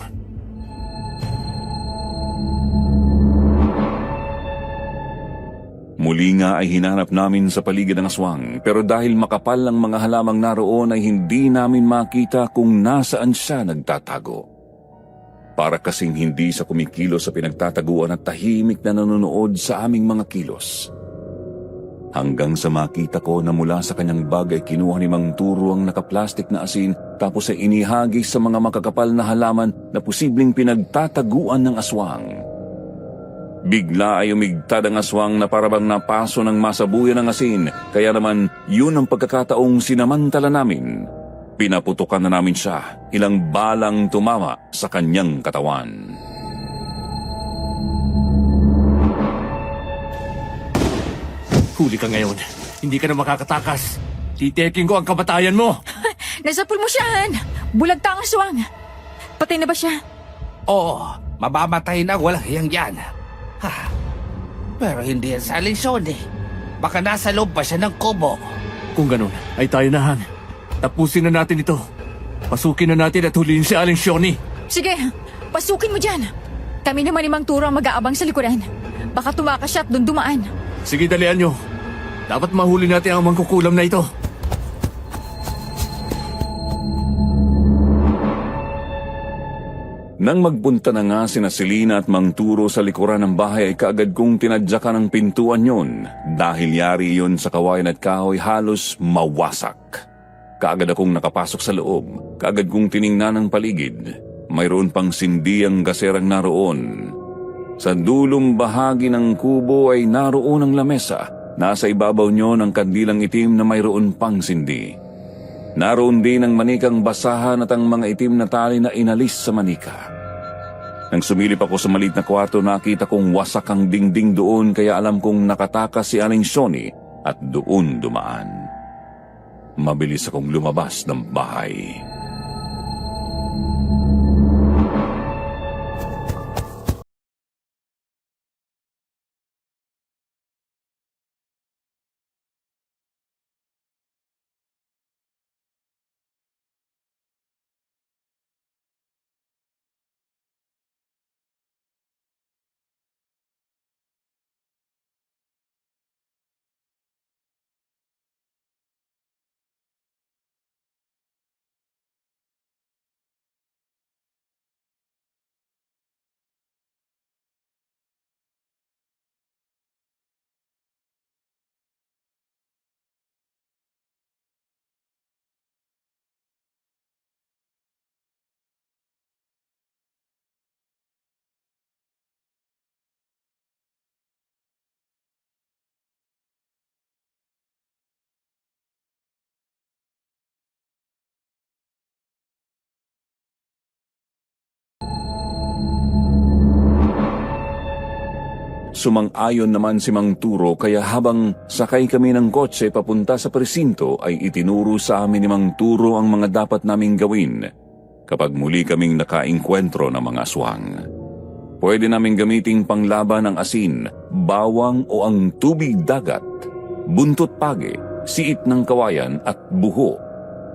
Muli nga ay hinanap namin sa paligid ng aswang, pero dahil makapal ang mga halamang naroon ay hindi namin makita kung nasaan siya nagtatago. Para kasing hindi sa kumikilos sa pinagtataguan at tahimik na nanonood sa aming mga kilos. Hanggang sa makita ko na mula sa kanyang bag ay kinuha ni Mang Turo ang nakaplastik na asin tapos ay inihagis sa mga makakapal na halaman na posibleng pinagtataguan ng aswang. Bigla ay umigtad ang aswang na parabang napaso ng masabuyan ng asin, kaya naman yun ang pagkakataong sinamantala namin. Pinaputukan na namin siya, ilang balang tumama sa kanyang katawan. Huli ka ngayon. Hindi ka na makakatakas. Titeking ko ang kamatayan mo. Nasapul mo siya, Han! Bulagta ang aswang! Patay na ba siya? Oo, mamamatay na walang hiyang yan. Ha, pero hindi yan sa Aling Shoni. Baka nasa loob pa siya ng kubo. Kung ganun, ay tayo na, Han. Tapusin na natin ito. Pasukin na natin at huliin si Aling Shoni. Sige, pasukin mo dyan. Kami naman ni Mang Turo ang mag-aabang sa likuran. Baka tumakas siya at doon dumaan. Sige, dalian nyo. Dapat mahuli natin ang mangkukulam na ito. Nang magpunta na nga sina Selina at Mang Turo sa likuran ng bahay ay kaagad kong tinadyakan ang pintuan yon dahil yari yon sa kawayan at kahoy halos mawasak. Kaagad akong nakapasok sa loob, kaagad kong tiningnan ang paligid. Mayroon pang sindi ang gaserang naroon. Sa dulong bahagi ng kubo ay naroon ang lamesa. Nasa ibabaw nyo ng kandilang itim na mayroon pang sindi. Naroon din ang manikang basahan at ang mga itim na tali na inalis sa manika. Nang sumilip ako sa maliit na kwarto, nakita kong wasak ang dingding doon, kaya alam kong nakatakas si Aling Shoni at doon dumaan. Mabilis akong lumabas ng bahay. Sumang-ayon naman si Mang Turo, kaya habang sakay kami ng kotse papunta sa presinto ay itinuro sa amin ni Mang Turo ang mga dapat naming gawin kapag muli kaming nakaengkwentro ng mga aswang. Pwede naming gamiting panglaban ang asin, bawang o ang tubig dagat, buntot page, siit ng kawayan at buho.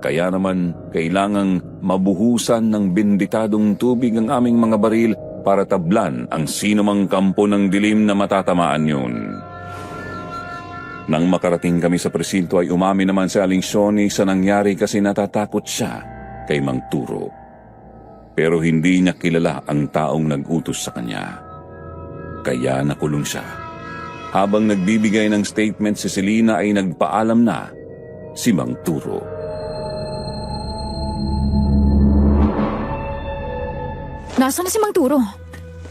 Kaya naman kailangang mabuhusan ng benditadong tubig ang aming mga baril para tablan ang sinumang kampo ng dilim na matatamaan yun. Nang makarating kami sa presinto ay umamin naman si Aling Shoni sa nangyari kasi natatakot siya kay Mang Turo. Pero hindi niya kilala ang taong nag-utos sa kanya. Kaya nakulong siya. Habang nagbibigay ng statement si Selena ay nagpaalam na si Mang Turo. Nasaan na si Mang Turo?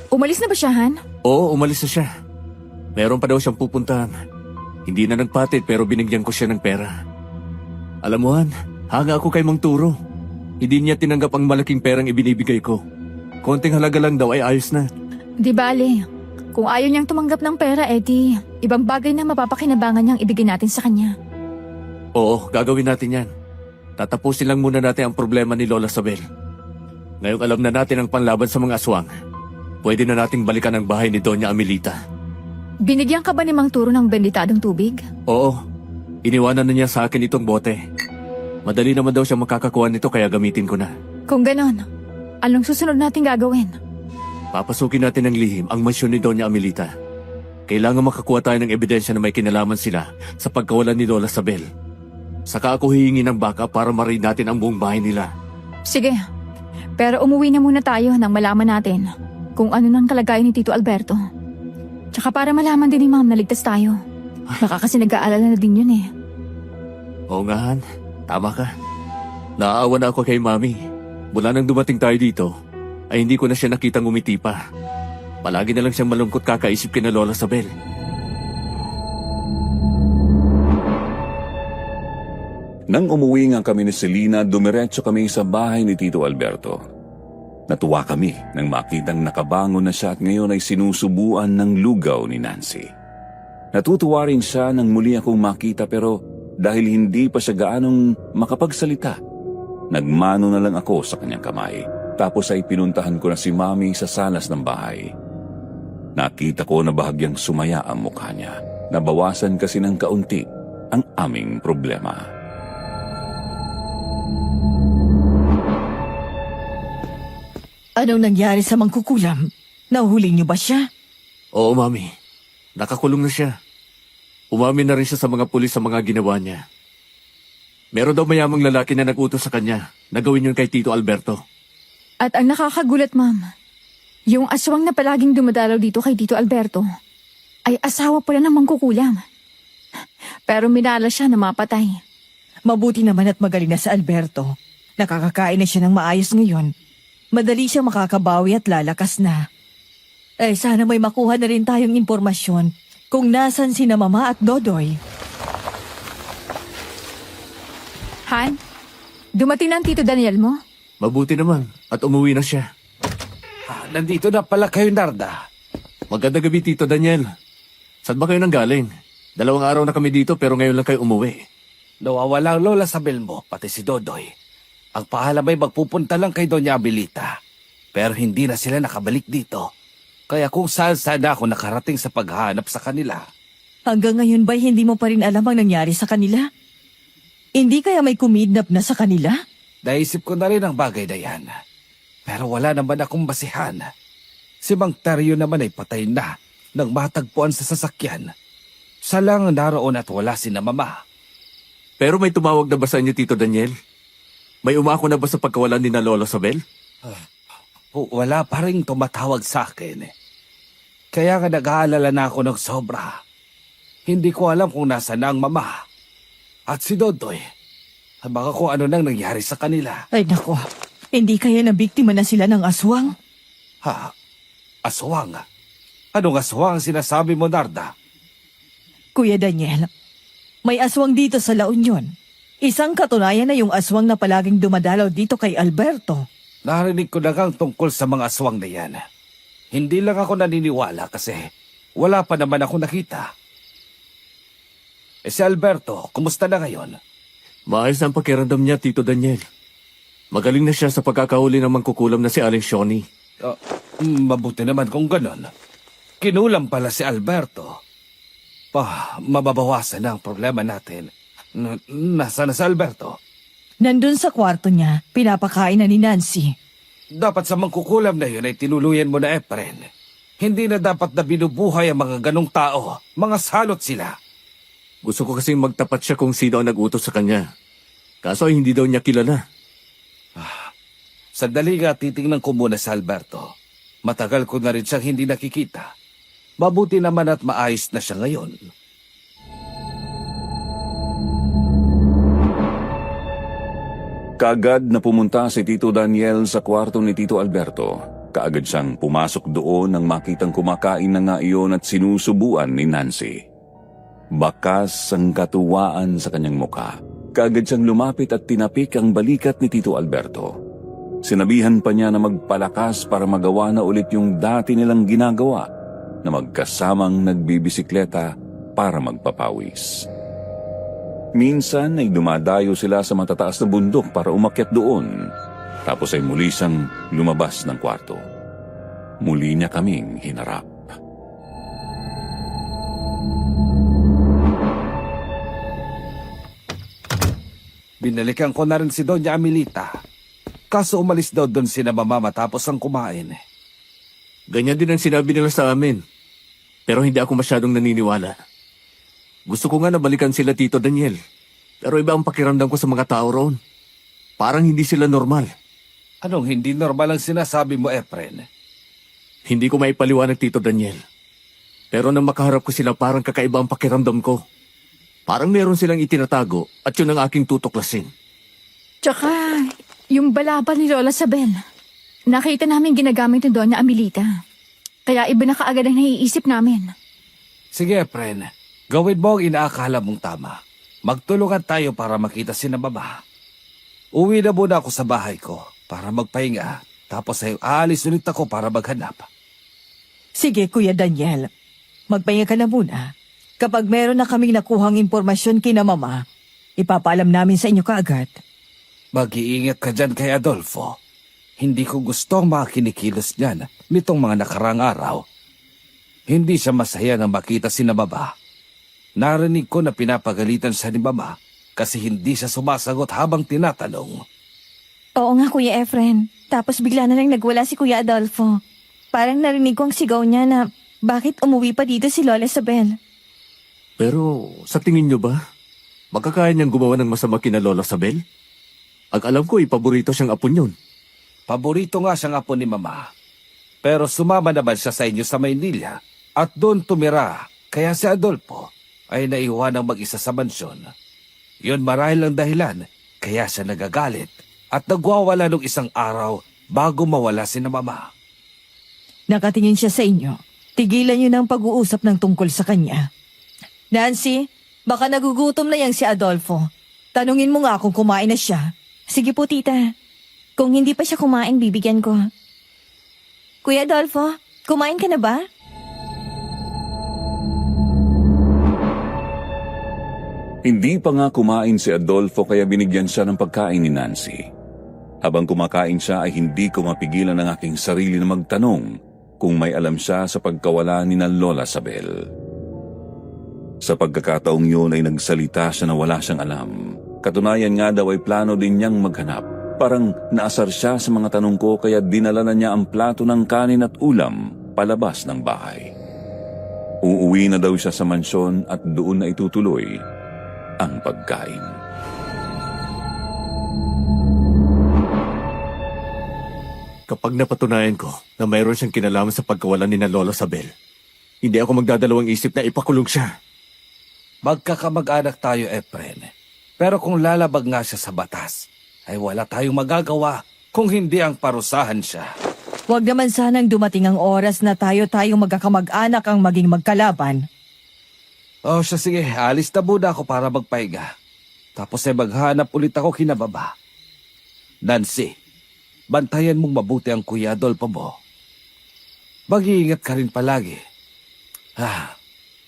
Umalis na ba siya, Han? Oo, umalis na siya. Meron pa daw siyang pupuntahan. Hindi na nagpatid pero binigyan ko siya ng pera. Alam mo, Han, hanga ako kay Mang Turo. Hindi niya tinanggap ang malaking perang ibinibigay ko. Konting halaga lang daw ay ayos na. Di bale. Kung ayaw niyang tumanggap ng pera, edi ibang bagay na mapapakinabangan niyang ibigay natin sa kanya. Oo, gagawin natin yan. Tatapusin lang muna natin ang problema ni Lola Sabel. Ngayong alam na natin ang panlaban sa mga aswang, pwede na nating balikan ang bahay ni Doña Amelita. Binigyan ka ba ni Mang Turo ng benditadong tubig? Oo, iniwanan na niya sa akin itong bote. Madali naman daw siya makakakuha nito kaya gamitin ko na. Kung ganon, anong susunod natin gagawin? Papasukin natin ng lihim ang mansyon ni Doña Amelita. Kailangan makakuha tayo ng ebidensya na may kinalaman sila sa pagkawalan ni Lola Sabel. Saka ako hihingi ng baka para marinig natin ang buong bahay nila. Sige, pero umuwi na muna tayo nang malaman natin kung ano nang kalagayan ni Tito Alberto. Tsaka para malaman din ni Ma'am na ligtas tayo. Baka kasi nag-aalala na din yun eh. Oo nga, Han. Tama ka. Naaawa na ako kay Mami. Mula nang dumating tayo dito, ay hindi ko na siya nakitang umiti pa. Palagi na lang siyang malungkot kakaisip kina Lola Sabel. Nang umuwi nga kami ni Selena, dumiretso kami sa bahay ni Tito Alberto. Natuwa kami nang makitang nakabangon na siya at ngayon ay sinusubuan ng lugaw ni Nancy. Natutuwa rin siya nang muli akong makita pero dahil hindi pa siya gaanong makapagsalita, nagmano na lang ako sa kanyang kamay. Tapos ay pinuntahan ko na si Mami sa salas ng bahay. Nakita ko na bahagyang sumaya ang mukha niya. Nabawasan kasi ng kaunti ang aming problema. Anong nangyari sa mangkukulam? Nahuli niyo ba siya? Oo, Mami. Nakakulong na siya. Umamin na rin siya sa mga pulis sa mga ginawa niya. Meron daw mayamang lalaki na nag-utos sa kanya na gawin yun kay Tito Alberto. At ang nakakagulat, Ma'am, yung aswang na palaging dumadalaw dito kay Tito Alberto ay asawa pala ng mangkukulam. Pero minala siya na mapatay. Mabuti naman at magaling na si Alberto. Nakakakain na siya ng maayos ngayon. Madali siyang makakabawi at lalakas na. Sana may makuha na rin tayong impormasyon kung nasan sina Mama at Dodoy. Han, dumating na ang Tito Daniel mo? Mabuti naman at umuwi na siya. Nandito na pala kayo, Narda. Magandang gabi, Tito Daniel. Saan ba kayo nanggaling? 2 araw na kami dito pero ngayon lang kayo umuwi. Nawawala ang Lola Sabel mo, pati si Dodoy. Ang paalam ay magpupunta lang kay Doña Abilita. Pero hindi na sila nakabalik dito. Kaya kung saan ako nakarating sa paghahanap sa kanila. Hanggang ngayon ba'y hindi mo pa rin alam ang nangyari sa kanila? Hindi kaya may kumidnap na sa kanila? Naisip ko na rin ang bagay na yan. Pero wala naman akong basihan. Si Mang Teryo naman ay patay na nang matagpuan sa sasakyan. Siya lang naroon at wala si na Mama. Pero may tumawag na ba sa inyo, Tito Daniel? May umako na ba sa pagkawalan ni na Lola Sabel? Wala pa rin tumatawag sa akin. Kaya nga nag-aalala na ako ng sobra. Hindi ko alam kung nasa na ang Mama. At si Dodoy. Baka kung ano nang nangyari sa kanila. Ay nako, hindi kaya na biktima na sila ng aswang? Ha? Aswang? Anong aswang ang sinasabi mo, Narda? Kuya Daniel, may aswang dito sa La Union. Isang katunayan na yung aswang na palaging dumadalaw dito kay Alberto. Narinig ko na ngang tungkol sa mga aswang na yan. Hindi lang ako naniniwala kasi wala pa naman ako nakita. Si Alberto, kumusta na ngayon? Maayos na ang pakiramdam niya, Tito Daniel. Magaling na siya sa pagkakahuli ng mangkukulam na si Aling Shoni. Mabuti naman kung ganon. Kinulam pala si Alberto. Mababawasan na ang problema natin. Nasaan na si Alberto? Nandun sa kwarto niya, pinapakain na ni Nancy. Dapat sa mangkukulam na yun ay tinuluyan mo na, Efren. Hindi na dapat na binubuhay ang mga ganong tao. Mga salot sila. Gusto ko kasing magtapat siya kung sino ang nag-utos sa kanya. Kaso ay hindi daw niya kilala. Sandali nga titingnan ko muna si Alberto. Matagal ko na rin siyang hindi nakikita. Mabuti naman at maayos na siya ngayon. Kaagad na pumunta si Tito Daniel sa kwarto ni Tito Alberto. Kaagad siyang pumasok doon nang makitang kumakain na nga iyon at sinusubuan ni Nancy. Bakas ang katuwaan sa kanyang muka. Kaagad siyang lumapit at tinapik ang balikat ni Tito Alberto. Sinabihan pa niya na magpalakas para magawa na ulit yung dati nilang ginagawa na magkasamang nagbibisikleta para magpapawis. Minsan ay dumadayo sila sa matataas na bundok para umakyat doon. Tapos ay muli siyang lumabas ng kwarto. Muli niya kaming hinarap. Binalikan ko na rin si Doña Amelita. Kaso umalis daw doon sina Mama matapos ang kumain. Ganyan din ang sinabi nila sa amin. Pero hindi ako masyadong naniniwala. Gusto ko nga na balikan sila, Tito Daniel. Pero iba ang pakiramdam ko sa mga tao roon. Parang hindi sila normal. Anong hindi normal ang sinasabi mo, Efren? Hindi ko maipaliwanag, Tito Daniel. Pero nang makaharap ko sila, parang kakaiba ang pakiramdam ko. Parang meron silang itinatago at yun ang aking tutuklasin. Tsaka, yung balabal ni Lola Sabel. Nakita namin ginagamit ni Doña Amelita. Kaya iba na kaagad ang naiisip namin. Sige, Efren. Gawin mo ang inaakala mong tama. Magtulungan tayo para makita si na Mama. Uwi na muna ako sa bahay ko para magpahinga. Tapos ay aalis ulit ako para maghanap. Sige, Kuya Daniel. Magpahinga ka na muna. Kapag meron na kaming nakuhang impormasyon kina Mama, ipapaalam namin sa inyo kaagad. Mag-iingat ka dyan kay Adolfo. Hindi ko gusto ang mga kinikilos niyan nitong mga nakarang araw. Hindi siya masaya nang makita si na Mama. Narinig ko na pinapagalitan siya ni Mama kasi hindi siya sumasagot habang tinatanong. Oo nga, Kuya Efren. Tapos bigla na lang nagwala si Kuya Adolfo. Parang narinig ko ang sigaw niya na bakit umuwi pa dito si Lola Sabel. Pero sa tingin nyo ba, magkakaya niyang gumawa ng masama kina Lola Sabel? Ang alam ko, paborito siyang apon yun. Paborito nga siyang apo ni Mama. Pero sumama naman siya sa inyo sa Maynila at doon tumira. Kaya si Adolfo ay naiwan ng mag-isa sa mansyon. Yun marahil ang dahilan kaya siya nagagalit at nagwawala ng isang araw bago mawala si na Mama. Nakatingin siya sa inyo. Tigilan niyo ng pag-uusap ng tungkol sa kanya. Nancy, baka nagugutom na yang si Adolfo. Tanungin mo nga kung kumain na siya. Sige po, tita. Kung hindi pa siya kumain, bibigyan ko. Kuya Adolfo, kumain ka na ba? Hindi pa nga kumain si Adolfo kaya binigyan siya ng pagkain ni Nancy. Habang kumakain siya ay hindi ko mapigilan ang aking sarili na magtanong kung may alam siya sa pagkawala ni na Lola Sabel. Sa pagkakataong yun ay nagsalita siya na wala siyang alam. Katunayan nga daw ay plano din niyang maghanap. Parang naasar siya sa mga tanong ko kaya dinala na niya ang plato ng kanin at ulam palabas ng bahay. Uuwi na daw siya sa mansyon at doon na itutuloy ang pagkain. Kapag napatunayan ko na mayroon siyang kinalaman sa pagkawalan ni na Lola Sabel, hindi ako magdadalawang isip na ipakulong siya. Magkakamag-anak tayo, Efren. Pero kung lalabag nga siya sa batas, ay wala tayong magagawa kung hindi ang parusahan siya. Huwag naman sanang dumating ang oras na tayong magkakamag-anak ang maging magkalaban. O siya, sige, alis na muna ako para magpahinga. Tapos ay maghanap ulit ako kinababa. Nancy, bantayan mong mabuti ang Kuya Adolfo mo. Mag-iingat ka rin palagi.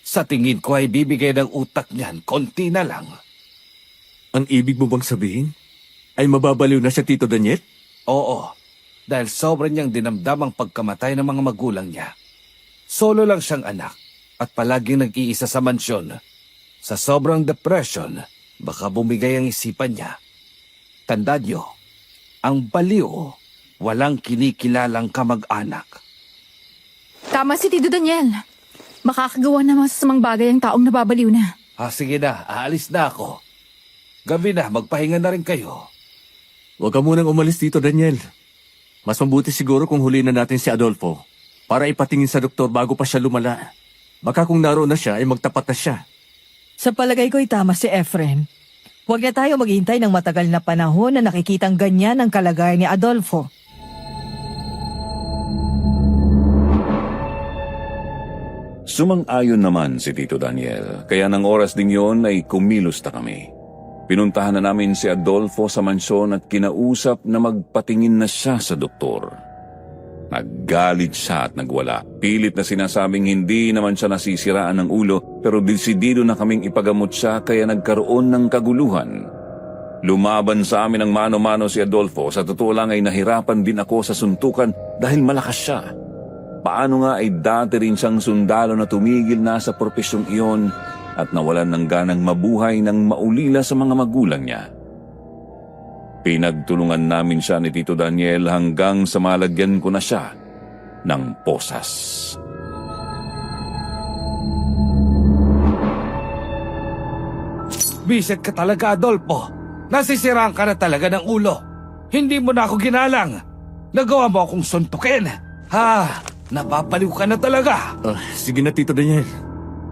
Sa tingin ko ay bibigay ng utak niyan, konti na lang. Ang ibig mo bang sabihin ay mababaliw na siya, Tito Daniel? Oo, dahil sobrang niyang dinamdam ang pagkamatay ng mga magulang niya. Solo lang siyang anak at palaging nag-iisa sa mansyon. Sa sobrang depression, baka bumigay ang isipan niya. Tandaan niyo, ang baliw, walang kinikilalang kamag-anak. Tama si Tito Daniel. Makakagawa na masasamang bagay ang taong nababaliw na. Sige na, aalis na ako. Gabi na, magpahinga na rin kayo. Huwag ka munang umalis, Tito Daniel. Mas mabuti siguro kung huli na natin si Adolfo para ipatingin sa doktor bago pa siya lumala. Baka kung naroon na siya ay magtapat na siya. Sa palagay ko'y tama si Efren. Huwag na tayo maghintay ng matagal na panahon na nakikitang ganyan ang kalagayan ni Adolfo. Sumang-ayon naman si Tito Daniel, kaya ng oras ding yon ay kumilos na kami. Pinuntahan na namin si Adolfo sa mansyon at kinausap na magpatingin na siya sa doktor. Naggalit siya at nagwala. Pilit na sinasabing hindi naman siya nasisiraan ng ulo pero desidido na kaming ipagamot siya kaya nagkaroon ng kaguluhan. Lumaban sa amin ng mano-mano si Adolfo. Sa totoo lang ay nahirapan din ako sa suntukan dahil malakas siya. Paano nga ay dati rin siyang sundalo na tumigil na sa profesyong iyon at nawalan ng ganang mabuhay ng maulila sa mga magulang niya. Pinagtulungan namin siya ni Tito Daniel hanggang sa malagyan ko na siya ng posas. Bisit ka talaga, Adolfo. Nasisiraan ka na talaga ng ulo. Hindi mo na ako ginalang. Nagawa mo akong suntukin. Napapaliw ka na talaga. Sige na, Tito Daniel.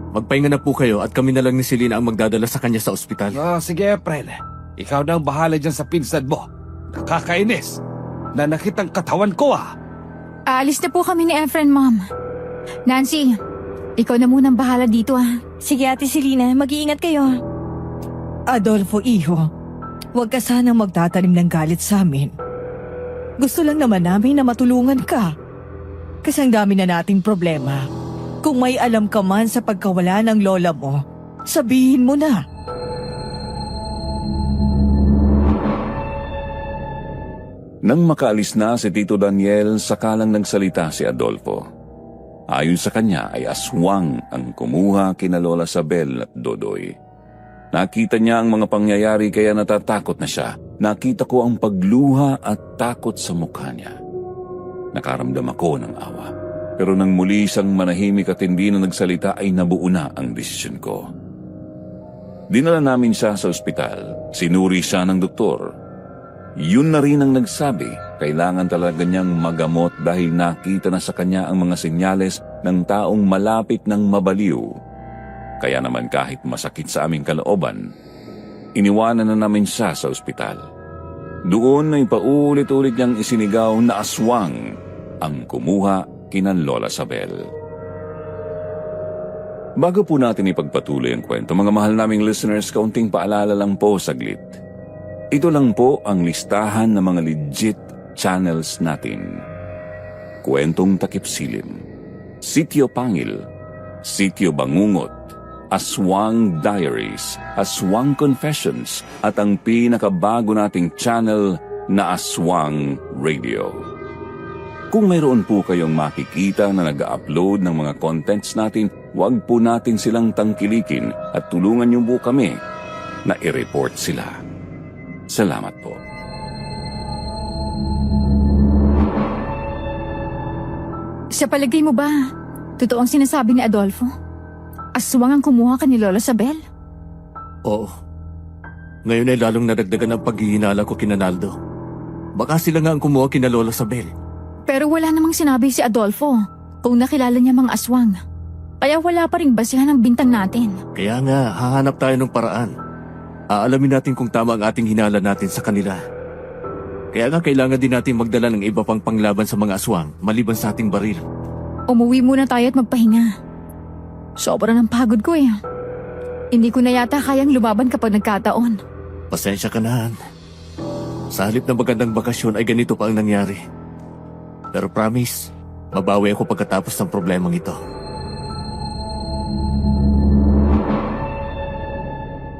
Magpahinga na po kayo at kami na lang ni Selena ang magdadala sa kanya sa ospital. Sige, Efren. Ikaw na ang bahala dyan sa pinsan mo. Nakakainis. Nanakit ang katawan ko, Aalis na po kami ni Efren, Mom. Nancy, ikaw na munang bahala dito, Sige, Ate Selena, mag-iingat kayo. Adolfo, iho, huwag ka sanang magtatanim ng galit sa amin. Gusto lang naman namin na matulungan ka. Kasi ang dami na nating problema. Kung may alam ka man sa pagkawala ng lola mo, sabihin mo na. Nang makaalis na si Tito Daniel, sakalang nagsalita si Adolfo. Ayon sa kanya ay aswang ang kumuha kina Lola Sabel at Dodoy. Nakita niya ang mga pangyayari kaya natatakot na siya. Nakita ko ang pagluha at takot sa mukha niya. Nakaramdam ako ng awa. Pero nang muli siyang manahimik at hindi na nagsalita ay nabuo na ang desisyon ko. Dinala namin siya sa ospital. Sinuri siya ng doktor. Yun na rin ang nagsabi, kailangan talaga niyang magamot dahil nakita na sa kanya ang mga senyales ng taong malapit ng mabaliw. Kaya naman kahit masakit sa aming kalooban, iniwanan na namin siya sa ospital. Doon ay paulit-ulit niyang isinigaw na aswang ang kumuha kina Lola Sabel. Bago po natin ipagpatuloy ang kwento, mga mahal naming listeners, kaunting paalala lang po saglit. Ito lang po ang listahan ng mga legit channels natin. Kwentong Takip Silim, Sitio Pangil, Sitio Bangungot, Aswang Diaries, Aswang Confessions, at ang pinakabago nating channel na Aswang Radio. Kung mayroon po kayong makikita na nag-upload ng mga contents natin, huwag po natin silang tangkilikin at tulungan niyo po kami na i-report sila. Salamat po. Sa palagay mo ba, totoo ang sinasabi ni Adolfo? Aswang ang kumuha ka ni Lola Sabel? Oo. Ngayon ay lalong nadagdagan ang paghihinala ko kina Naldo. Baka sila nga ang kumuha kina Lola Sabel. Pero wala namang sinabi si Adolfo kung nakilala niya mga aswang. Kaya wala pa ring basihan ang bintang natin. Kaya nga, hahanap tayo ng paraan. Aalamin natin kung tama ang ating hinala natin sa kanila. Kaya nga kailangan din natin magdala ng iba pang panglaban sa mga aswang maliban sa ating baril. Umuwi muna tayo at magpahinga. Sobra ng pagod ko eh. Hindi ko na yata kayang lumaban kapag nagkataon. Pasensya ka na, Han. Sa halip na magandang bakasyon ay ganito pa ang nangyari. Pero promise, mabawi ako pagkatapos ng problemang ito.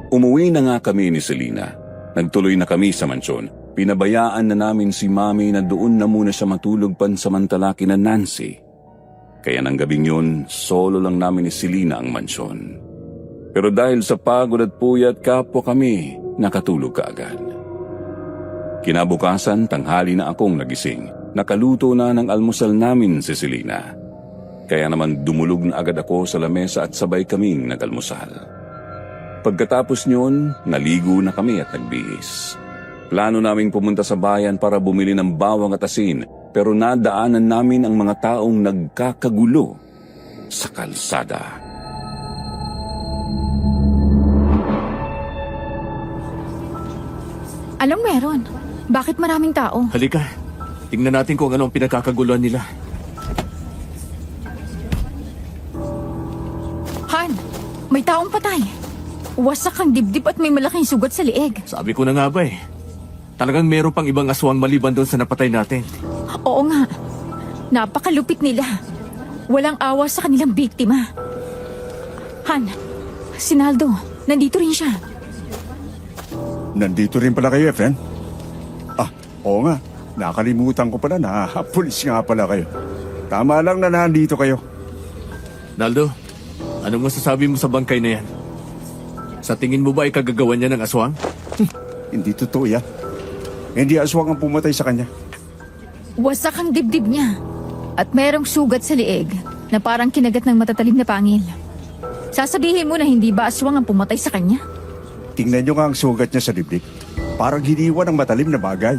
Umuwi na nga kami ni Selena. Nagtuloy na kami sa mansyon. Pinabayaan na namin si Mami na doon na muna siya matulog pansamantala kina Nancy. Kaya ng gabing yun, solo lang namin ni Selena ang mansyon. Pero dahil sa pagod at puyat, kapwa kami nakatulog kaagad. Kinabukasan, tanghali na akong nagising. Nakaluto na ng almusal namin si Selena. Kaya naman dumulog na agad ako sa lamesa at sabay kaming nag-almusal. Pagkatapos nyon, naligo na kami at nagbihis. Plano naming pumunta sa bayan para bumili ng bawang at asin, pero nadaanan namin ang mga taong nagkakagulo sa kalsada. Anong meron? Bakit maraming tao? Halika, tingnan natin kung ano ang pinagkakaguluhan nila. Han, may taong patay. Wasak ang dibdib at may malaking sugat sa lieg. Sabi ko na nga ba eh. Talagang meron pang ibang aswang maliban doon sa napatay natin. Oo nga. Napakalupit nila. Walang awa sa kanilang biktima. Han, si Naldo, nandito rin siya. Nandito rin pala kayo, Efren? Oo nga. Nakalimutan ko pala na pulis nga pala kayo. Tama lang na nandito kayo. Naldo, anong masasabi mo sa bangkay na yan? Sa tingin mo ba ay kagagawa niya ng aswang? Hindi totoo yan. Hindi aswang ang pumatay sa kanya. Wasak ang dibdib niya. At merong sugat sa lieg na parang kinagat ng matatalim na pangil. Sasabihin mo na hindi ba aswang ang pumatay sa kanya? Tingnan nyo nga ang sugat niya sa dibdib. Parang hiniwa ng matalim na bagay.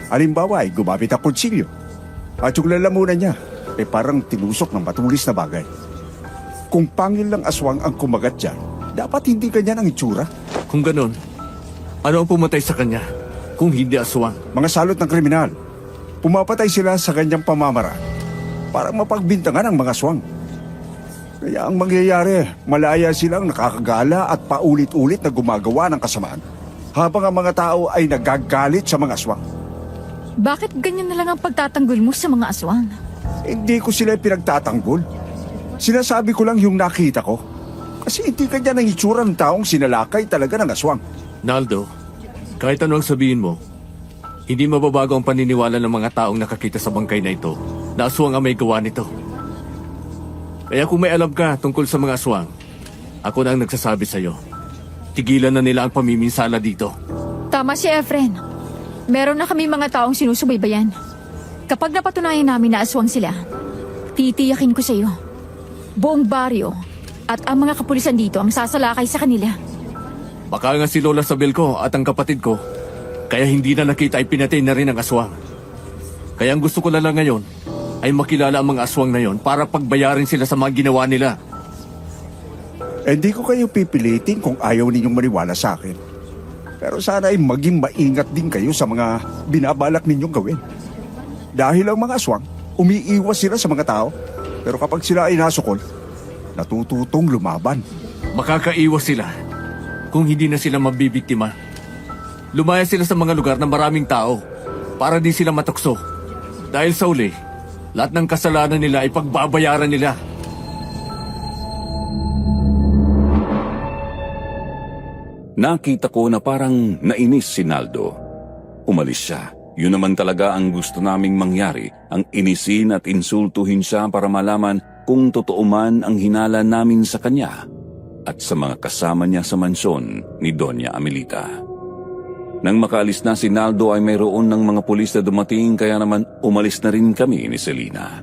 Halimbawa ay gumamit ang kutsilyo. At yung lalamunan niya ay parang tinusok ng matulis na bagay. Kung pangil lang aswang ang kumagat dyan, dapat hindi ganyan ang itsura. Kung ganon, ano ang pumatay sa kanya kung hindi aswang? Mga salot ng kriminal. Pumapatay sila sa kanyang pamamaraan para mapagbintangan ang mga aswang. Kaya ang mangyayari, malaya silang nakakagala at paulit-ulit na gumagawa ng kasamaan habang ang mga tao ay nagagalit sa mga aswang. Bakit ganyan na lang ang pagtatanggol mo sa mga aswang? Hindi ko sila pinagtatanggol. Sinasabi ko lang yung nakita ko. Kasi hindi kanya ng itsura ng taong sinalakay talaga ng aswang. Naldo, kahit ano ang sabihin mo, hindi mababago ang paniniwala ng mga taong nakakita sa bangkay na ito na aswang ang may gawa nito. Kaya kung may alam ka tungkol sa mga aswang, ako na ang nagsasabi sa'yo. Tigilan na nila ang pamiminsala dito. Tama si Efren. Meron na kami mga taong sinusubaybayan. Kapag napatunayan namin na aswang sila, titiyakin ko sa iyo. Buong baryo at ang mga kapulisan dito ang sasalakay sa kanila. Baka nga si Lola Sabel ko at ang kapatid ko, kaya hindi na nakita ay pinatay na rin ang aswang. Kaya ang gusto ko na lang ngayon ay makilala ang mga aswang na yon para pagbayarin sila sa mga ginawa nila. Hindi ko kayo pipilitin kung ayaw ninyong maniwala sa akin. Pero sana ay maging maingat din kayo sa mga binabalak ninyong gawin. Dahil ang mga aswang, umiiwas sila sa mga tao. Pero kapag sila ay nasukol, natututong lumaban. Makakaiwas sila kung hindi na sila mabibiktima. Lumaya sila sa mga lugar na maraming tao para di sila matukso. Dahil sa uli, lahat ng kasalanan nila ay pagbabayaran nila. Nakita ko na parang nainis si Naldo. Umalis siya. Yun naman talaga ang gusto naming mangyari, ang inisin at insultuhin siya para malaman kung totoo man ang hinala namin sa kanya at sa mga kasama niya sa mansyon ni Doña Amelita. Nang makaalis na si Naldo ay mayroon ng mga pulis na dumating kaya naman umalis na rin kami ni Selina.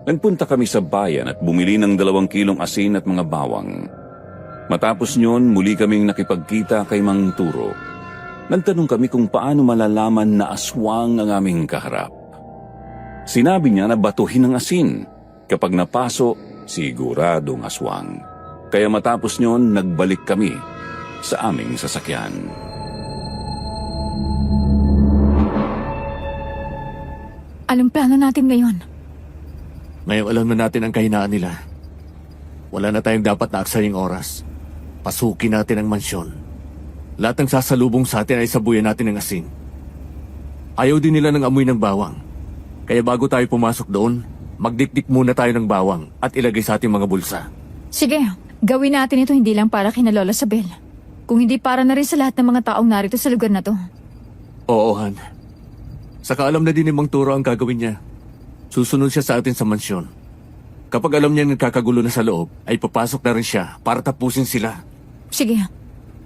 Nagpunta kami sa bayan at bumili ng 2 kilong asin at mga bawang. Matapos nyon, muli kaming nakipagkita kay Mang Turo. Nagtanong kami kung paano malalaman na aswang ang aming kaharap. Sinabi niya na batuhin ng asin. Kapag napaso, siguradong aswang. Kaya matapos nyon, nagbalik kami sa aming sasakyan. Anong plano natin ngayon? Ngayon alam na natin ang kahinaan nila. Wala na tayong dapat na aksaying oras. Pasukin natin ang mansyon. Lahat ng sasalubong sa atin ay sabuyan natin ng asin. Ayaw din nila ng amoy ng bawang. Kaya bago tayo pumasok doon, magdikdik muna tayo ng bawang at ilagay sa ating mga bulsa. Sige, gawin natin ito hindi lang para kina Lola Sabel. Kung hindi para na rin sa lahat ng mga taong narito sa lugar na to. Oo, Han. Saka alam na din ni Mang Turo ang gagawin niya. Susunod siya sa atin sa mansyon. Kapag alam niya nagkakagulo na sa loob, ay papasok na rin siya para tapusin sila. Sige,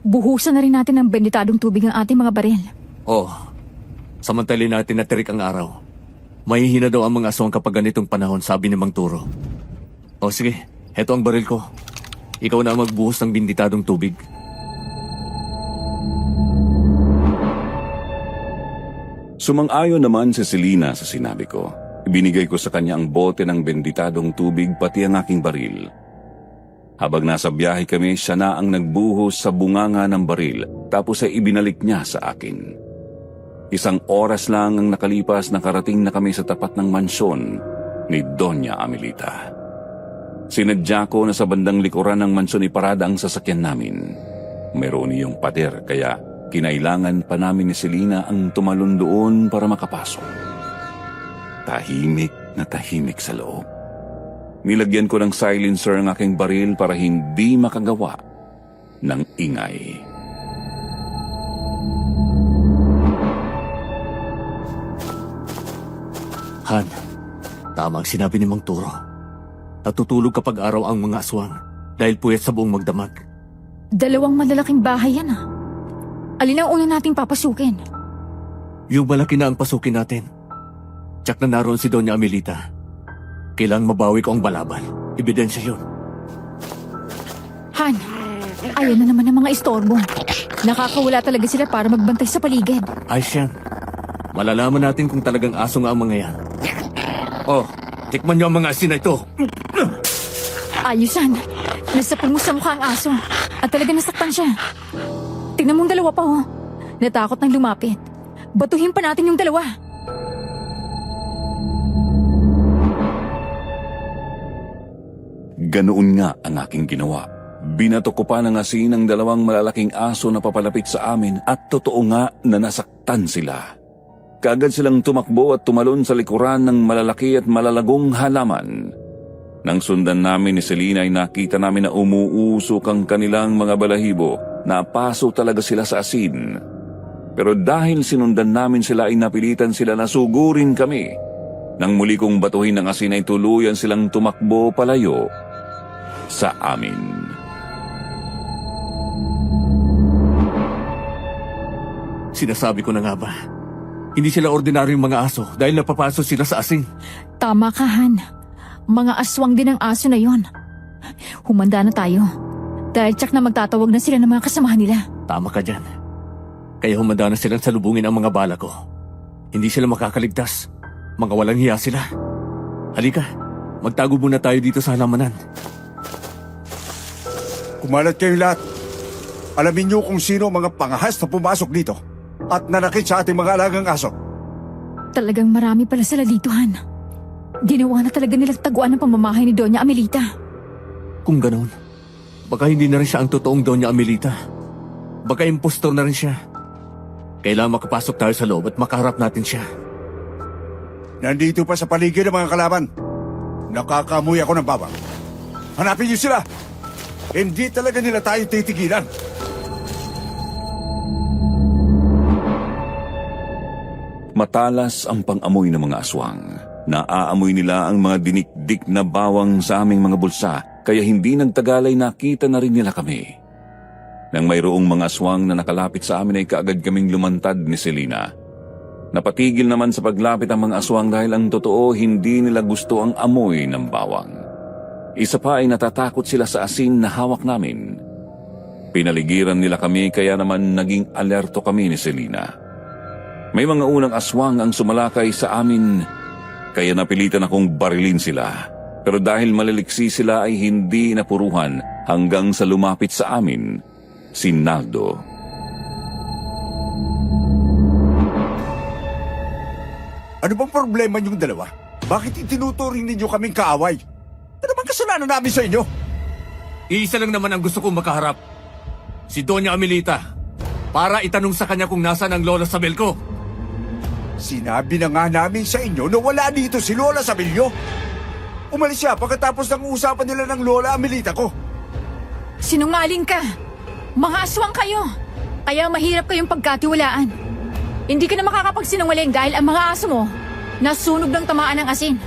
buhusan na rin natin ng benditadong tubig ang ating mga baril. Oo. Samantalin natin na tirik ang araw. Mahihina daw ang mga aswang kapag ganitong panahon, sabi ni Mang Turo. O sige, heto ang baril ko. Ikaw na ang magbuhos ng benditadong tubig. Sumang-ayon naman si Selina sa sinabi ko. Ibinigay ko sa kanya ang bote ng benditadong tubig pati ang aking baril. Habang nasa biyahe kami, siya na ang nagbuhos sa bunganga ng baril tapos ay ibinalik niya sa akin. 1 oras lang ang nakalipas na karating na kami sa tapat ng mansyon ni Doña Amelita. Sinadya ko na sa bandang likuran ng mansyon iparada ang sasakyan namin. Meron iyong pader kaya kinailangan pa namin ni Selina ang tumalon doon para makapasok. Tahimik na tahimik sa loob. Nilagyan ko ng silencer ang aking baril para hindi makagawa ng ingay. Han, tama ang sinabi ni Mang Turo. Natutulog kapag araw ang mga aswang dahil puyat sa buong magdamag. 2 malalaking bahay yan ah. Alin ang una nating papasukin? Yung malaki na ang pasukin natin. Tsak na naroon si Doña Amelita. Kailangang mabawi ko ang balaban. Ebidensya yun. Han, ayan na naman ang mga istorbo. Nakakawala talaga sila para magbantay sa paligid. Ayos yan. Malalaman natin kung talagang aso nga ang mga yan. Oh, tikman niyo ang mga asin na ito. Ayos, Han. Nasapul mo sa mukha ang aso. At talaga nasaktan siya. Tingnan mong 2 pa oh. Natakot nang lumapit. Batuhin pa natin yung 2. Ganoon nga ang aking ginawa. Binato ko pa ng asin ang 2 malalaking aso na papalapit sa amin at totoo nga na nasaktan sila. Kaagad silang tumakbo at tumalon sa likuran ng malalaki at malalagong halaman. Nang sundan namin ni Selina ay nakita namin na umuusok ang kanilang mga balahibo. Napaso talaga sila sa asin. Pero dahil sinundan namin sila ay napilitan sila na sugurin kami. Nang muli kong batuhin ng asin ay tuluyan silang tumakbo palayo sa amin. Sinasabi ko na nga ba? Hindi sila ordinaryong mga aso dahil napapaso sila sa asin. Tama ka, Han. Mga aswang din ang aso na yon. Humanda na tayo. Dahil tsak na magtatawag na sila ng mga kasamahan nila. Tama ka dyan. Kaya humanda na silang salubungin ang mga bala ko. Hindi sila makakaligtas. Mga walang hiya sila. Halika, magtago muna tayo dito sa halamanan. Kumalat kayong lahat. Alamin niyo kung sino ang mga pangahas na pumasok dito at nanakit sa ating mga alagang aso. Talagang marami pala sila dito, Han. Ginawa na talaga nilang taguan ng pamamahay ni Doña Amelita. Kung ganon, baka hindi na rin siya ang totoong Doña Amelita. Baka impostor na rin siya. Kailangan makapasok tayo sa loob at makaharap natin siya. Nandito pa sa paligid ang mga kalaban. Nakakamoy ako ng bawang. Hanapin niyo sila! Hindi talaga nila tayo titigilan. Matalas ang pang-amoy ng mga aswang. Naaamoy nila ang mga dinikdik na bawang sa aming mga bulsa, kaya hindi nagtagalay nakita na rin nila kami. Nang mayroong mga aswang na nakalapit sa amin ay kaagad kaming lumantad ni Selena. Napatigil naman sa paglapit ang mga aswang dahil ang totoo hindi nila gusto ang amoy ng bawang. Isa pa ay natatakot sila sa asin na hawak namin. Pinaligiran nila kami kaya naman naging alerto kami ni Selena. May mga unang aswang ang sumalakay sa amin kaya napilitan akong barilin sila. Pero dahil maliliksi sila ay hindi napuruhan hanggang sa lumapit sa amin si Naldo. Ano bang problema niyong dalawa? Bakit itinuturing ninyo kaming kaaway? Ano bang kasalanan namin sa inyo? Iisa lang naman ang gusto kong makaharap. Si Doña Amelita. Para itanong sa kanya kung nasaan ang Lola Sabel ko. Sinabi na nga namin sa inyo na wala dito si Lola Sabelyo. Umalis siya pagkatapos ng usapan nila ng Lola Amelita ko. Sinungaling ka! Mga aswang kayo! Kaya mahirap kayong pagkatiwalaan. Hindi ka na makakapagsinungaling dahil ang mga aso mo nasunog ng tamaan ng asin.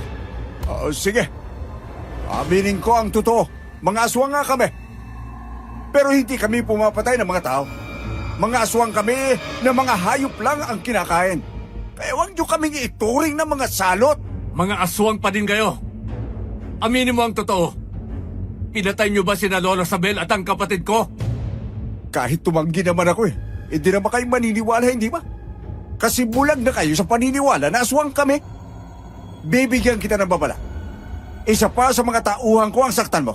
Sige. Aminin ko ang totoo. Mga aswang nga kami. Pero hindi kami pumapatay ng mga tao. Mga aswang kami na mga hayop lang ang kinakain. Kaya huwag niyo kaming ituring na mga salot. Mga aswang pa din kayo. Aminin mo ang totoo. Pinatay niyo ba sina Lola Sabel at ang kapatid ko? Kahit tumanggi naman ako hindi naman kayo maniniwala, hindi ba? Kasi bulag na kayo sa paniniwala na aswang kami. Bibigyan kita ng babala. Isa pa sa mga tauhan ko ang saktan mo.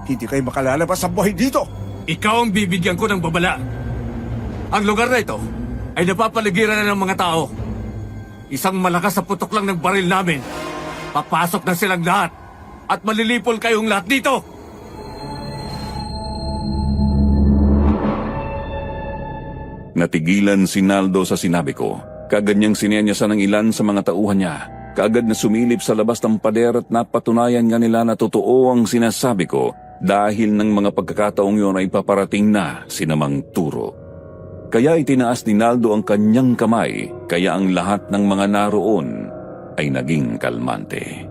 Hindi kayo makalalabas sa buhay dito. Ikaw ang bibigyan ko ng babala. Ang lugar na ito ay napapaligiran na ng mga tao. Isang malakas sa putok lang ng baril namin. Papasok na silang lahat at malilipol kayong lahat dito. Natigilan si Naldo sa sinabi ko. Kaagad niyang sinenyasan ng ilan sa mga tauhan niya. Kaagad na sumilip sa labas ng pader at napatunayan nga nila na totoo ang sinasabi ko dahil ng mga pagkakataong yun ay paparating na si Namang Turo. Kaya itinaas ni Naldo ang kanyang kamay kaya ang lahat ng mga naroon ay naging kalmante.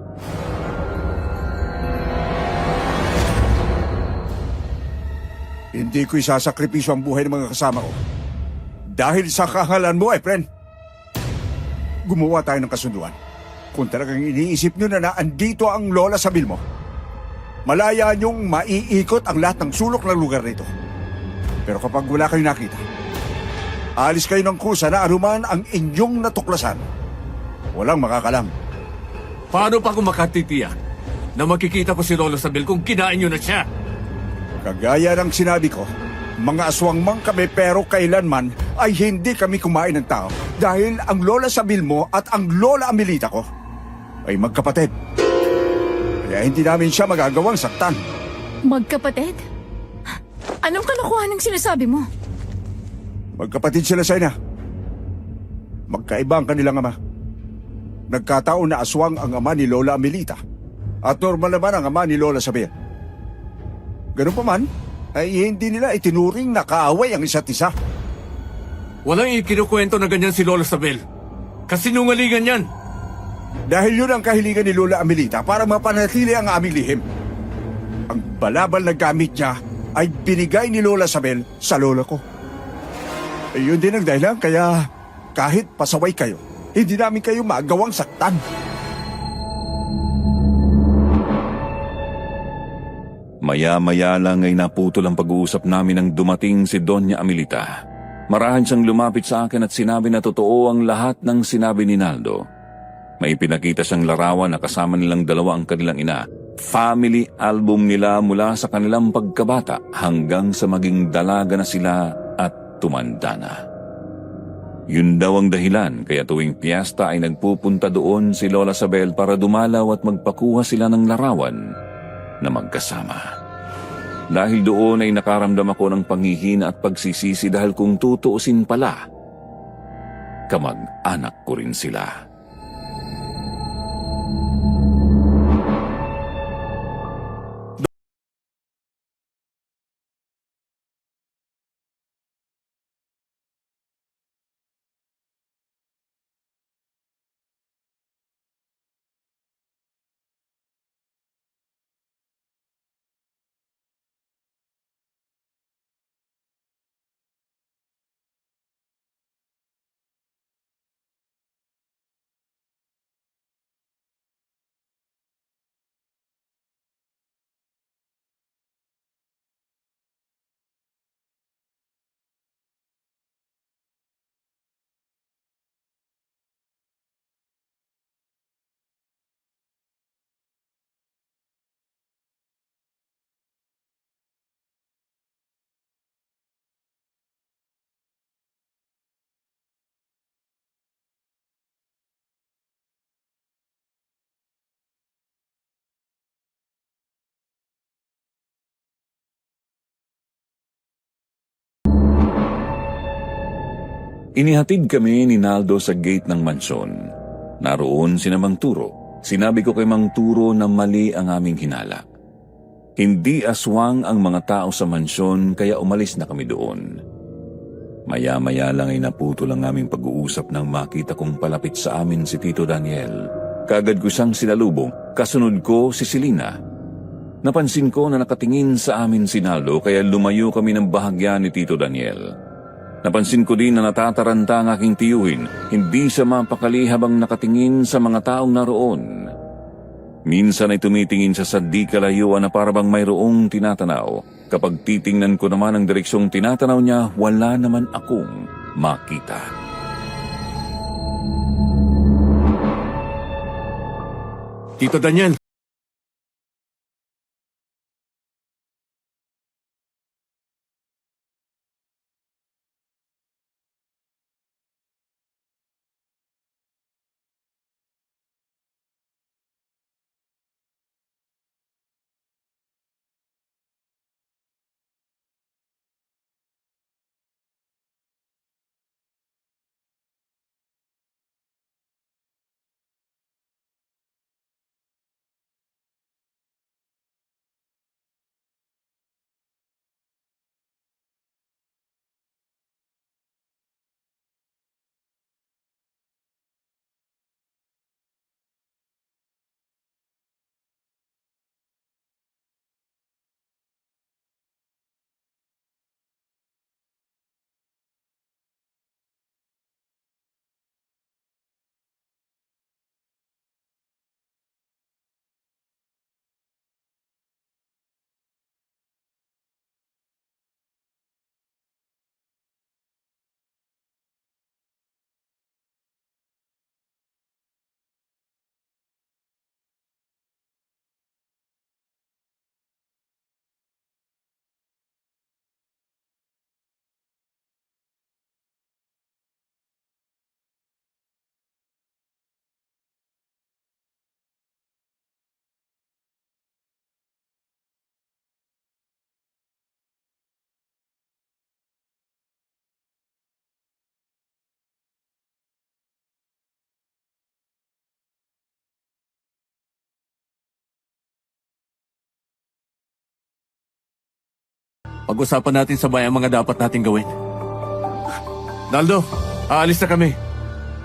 Hindi ko isasakripisyo ang buhay ng mga kasama ko. Dahil sa kahalan mo, friend. Gumawa tayo ng kasunduan. Kung talagang iniisip nyo na andito ang Lola Sabel mo, malaya nyong maiikot ang lahat ng sulok ng lugar nito. Pero kapag wala kayo nakita, alis kayo ng kusa na anuman ang inyong natuklasan. Walang makakalam. Paano pa kung makatitiyak na makikita ko si Lola Sabel kung kinain niyo na siya? Kagaya ng sinabi ko, mga aswang man kami pero kailanman ay hindi kami kumain ng tao dahil ang Lola Sabel mo at ang Lola Amelita ko ay magkapatid. Kaya hindi namin siya magagawang saktan. Magkapatid? Anong kalokohan ang sinasabi mo? Magkapatid sila sa ina. Magkaiba ang kanilang ama. Nagkataon na aswang ang ama ni Lola Amelita at normal naman ang ama ni Lola Sabel. Ganun pa man, ay hindi nila itinuring na kaaway ang isa't isa. Walang ikinukwento na ganyan si Lola Sabel. Kasinungalingan yan. Dahil yun ang kahilingan ni Lola Amelita para mapanatili ang aming lihim. Ang balabal na gamit niya ay binigay ni Lola Sabel sa lola ko. Yun din ang dahilan kaya kahit pasaway kayo, hindi namin kayo magawang saktan. Maya-maya lang ay naputol ang pag-uusap namin nang dumating si Doña Amelita. Marahan siyang lumapit sa akin at sinabi na totoo ang lahat ng sinabi ni Naldo. May pinakita siyang larawan na kasama nilang dalawa ang kanilang ina. Family album nila mula sa kanilang pagkabata hanggang sa maging dalaga na sila at tumanda na. Yun daw ang dahilan kaya tuwing piyesta ay nagpupunta doon si Lola Sabel para dumalaw at magpakuha sila ng larawan na magkasama. Dahil doon ay nakaramdam ako ng panghihina at pagsisisi dahil kung tutuusin pala, kamag-anak ko rin sila. Inihatid kami ni Naldo sa gate ng mansyon. Naroon si Mang Turo. Sinabi ko kay Mang Turo na mali ang aming hinala. Hindi aswang ang mga tao sa mansyon kaya umalis na kami doon. Maya-maya lang ay naputol ang aming pag-uusap nang makita kong palapit sa amin si Tito Daniel. Kagad ko siyang sinalubong, kasunod ko si Selina. Napansin ko na nakatingin sa amin si Naldo kaya lumayo kami ng bahagya ni Tito Daniel. Napansin ko din na natataranta ang aking tiyuhin, hindi siya mapakali habang nakatingin sa mga taong naroon. Minsan ay tumitingin siya sa di kalayuan na parabang mayroong tinatanaw. Kapag titingnan ko naman ang direksyong tinatanaw niya, wala naman akong makita. Tito Daniel! Pag-usapan natin sabay ang mga dapat nating gawin. Naldo, aalis na kami.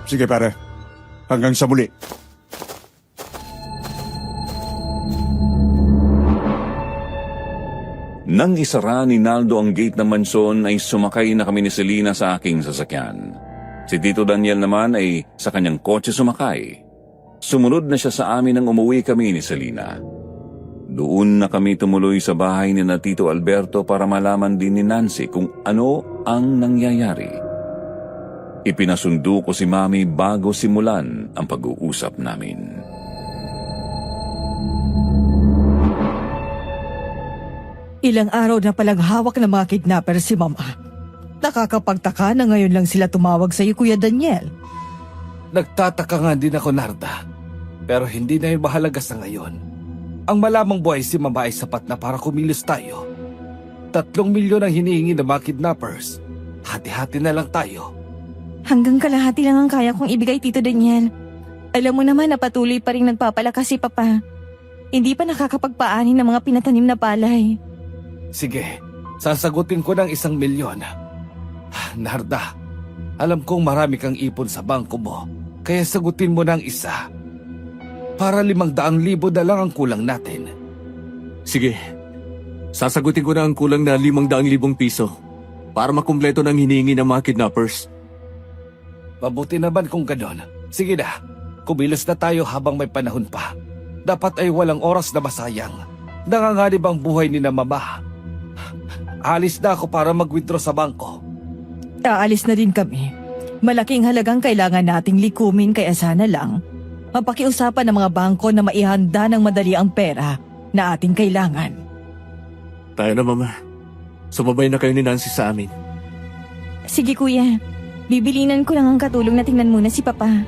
Sige pare, hanggang sa muli. Nang isara ni Naldo ang gate ng mansyon ay sumakay na kami ni Selina sa aking sasakyan. Si Tito Daniel naman ay sa kanyang kotse sumakay. Sumunod na siya sa amin nang umuwi kami ni Selina. Doon na kami tumuloy sa bahay ni na Tito Alberto para malaman din ni Nancy kung ano ang nangyayari. Ipinasundo ko si Mami bago simulan ang pag-uusap namin. Ilang araw na palang hawak ng mga kidnapper si Mama. Nakakapagtaka na ngayon lang sila tumawag sa iyo, Kuya Daniel. Nagtataka nga din ako, Narda. Pero hindi na yung mahalaga sa ngayon. Ang malamang buhay si Mama ay sapat na para kumilos tayo. 3 milyon ang hinihingi ng mga kidnappers. Hati-hati na lang tayo. Hanggang kalahati lang ang kaya kong ibigay, Tito Daniel. Alam mo naman na patuloy pa rin nagpapalakas si Papa. Hindi pa nakakapagpaani ng mga pinatanim na palay. Sige, sasagutin ko ng 1 milyon. Narda, alam kong marami kang ipon sa bangko mo, kaya sagutin mo ng 1. Para 500,000 na lang ang kulang natin. Sige, sasagutin ko na ang kulang na 500,000 piso para makumpleto ng hinihingi ng mga kidnappers. Mabuti naman kung ganon. Sige na, kumilos na tayo habang may panahon pa. Dapat ay walang oras na masayang. Nanganganib ang buhay ni na Mama. Alis na ako para mag-withdraw sa bangko. Aalis na din kami. Malaking halagang kailangan nating likumin kaya sana lang mapakiusapan ng mga bangko na maihanda ng madali ang pera na ating kailangan. Tayo na, Mama. Sumabay na kayo ni Nancy sa amin. Sige, Kuya. Bibilinan ko lang ang katulong na tingnan muna si Papa.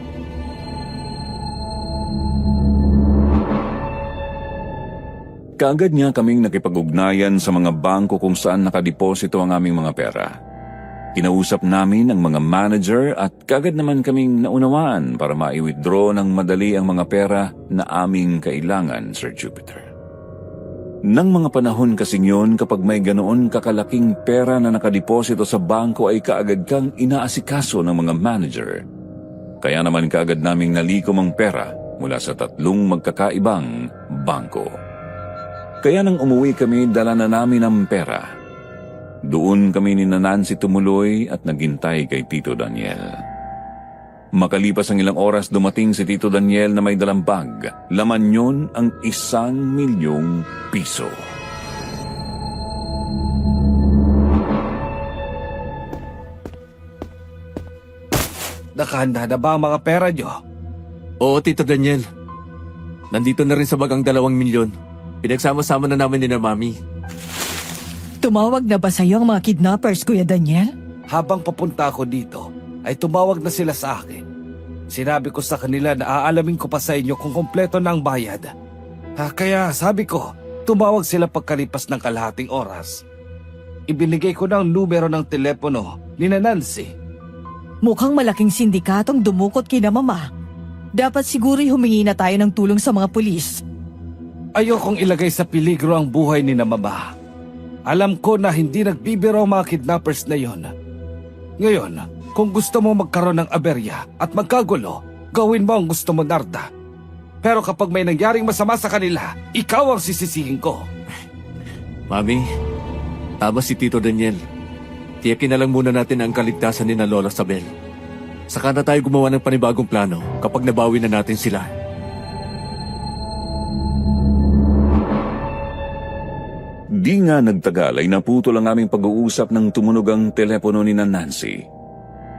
Kaagad niya kaming nakipag-ugnayan sa mga bangko kung saan nakadeposito ang aming mga pera. Kinausap namin ang mga manager at kaagad naman kaming naunawaan para ma-withdraw ng madali ang mga pera na aming kailangan, Sir Jupiter. Nang mga panahon kasing yun, kapag may ganoon kakalaking pera na nakadeposito sa bangko ay kaagad kang inaasikaso ng mga manager. Kaya naman kaagad naming nalikom ang pera mula sa 3 magkakaibang bangko. Kaya nang umuwi kami, dala na namin ang pera. Doon kami ni Nancy tumuloy at naghintay kay Tito Daniel. Makalipas ang ilang oras, dumating si Tito Daniel na may dalang bag. Laman yun ang 1 milyong piso. Nakahanda na ba ang mga pera nyo? Oo, Tito Daniel. Nandito na rin sa bag ang 2 milyon. Pinagsama-sama na namin ni na Mami. Tumawag na ba sa iyo ang mga kidnappers, Kuya Daniel? Habang papunta ako dito, ay tumawag na sila sa akin. Sinabi ko sa kanila na aalamin ko pa sa inyo kung kompleto na ang bayad. Kaya sabi ko, tumawag sila pagkalipas ng kalahating oras. Ibinigay ko na ang numero ng telepono ni Nancy. Mukhang malaking sindikatong dumukot kina Mama. Dapat siguro humingi na tayo ng tulong sa mga pulis. Ayokong ilagay sa peligro ang buhay ni na Mama. Alam ko na hindi nagbibiro ang mga kidnappers na yon. Ngayon, kung gusto mo magkaroon ng aberya at magkagulo, gawin mo ang gusto mo, Narda. Pero kapag may nangyaring masama sa kanila, ikaw ang sisisihin ko. Mami, tama si Tito Daniel. Tiyakin na lang muna natin ang kaligtasan ni na Lola Sabel. Saka na tayo gumawa ng panibagong plano kapag nabawi na natin sila. Di nga nagtagal ay naputol ang aming pag-uusap ng tumunog ang telepono ni Nancy.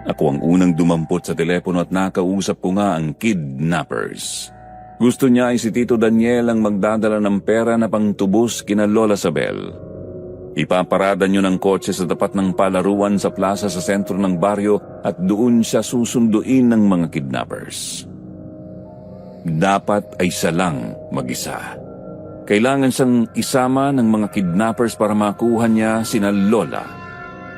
Ako ang unang dumampot sa telepono at nakausap ko nga ang kidnappers. Gusto niya ay si Tito Daniel ang magdadala ng pera na pangtubos kina Lola Sabel. Ipaparada niyo ng kotse sa tapat ng palaruan sa plaza sa sentro ng baryo at doon siya susunduin ng mga kidnappers. Dapat ay siya lang mag-isa. Kailangan siyang isama ng mga kidnappers para makuha niya sina Lola.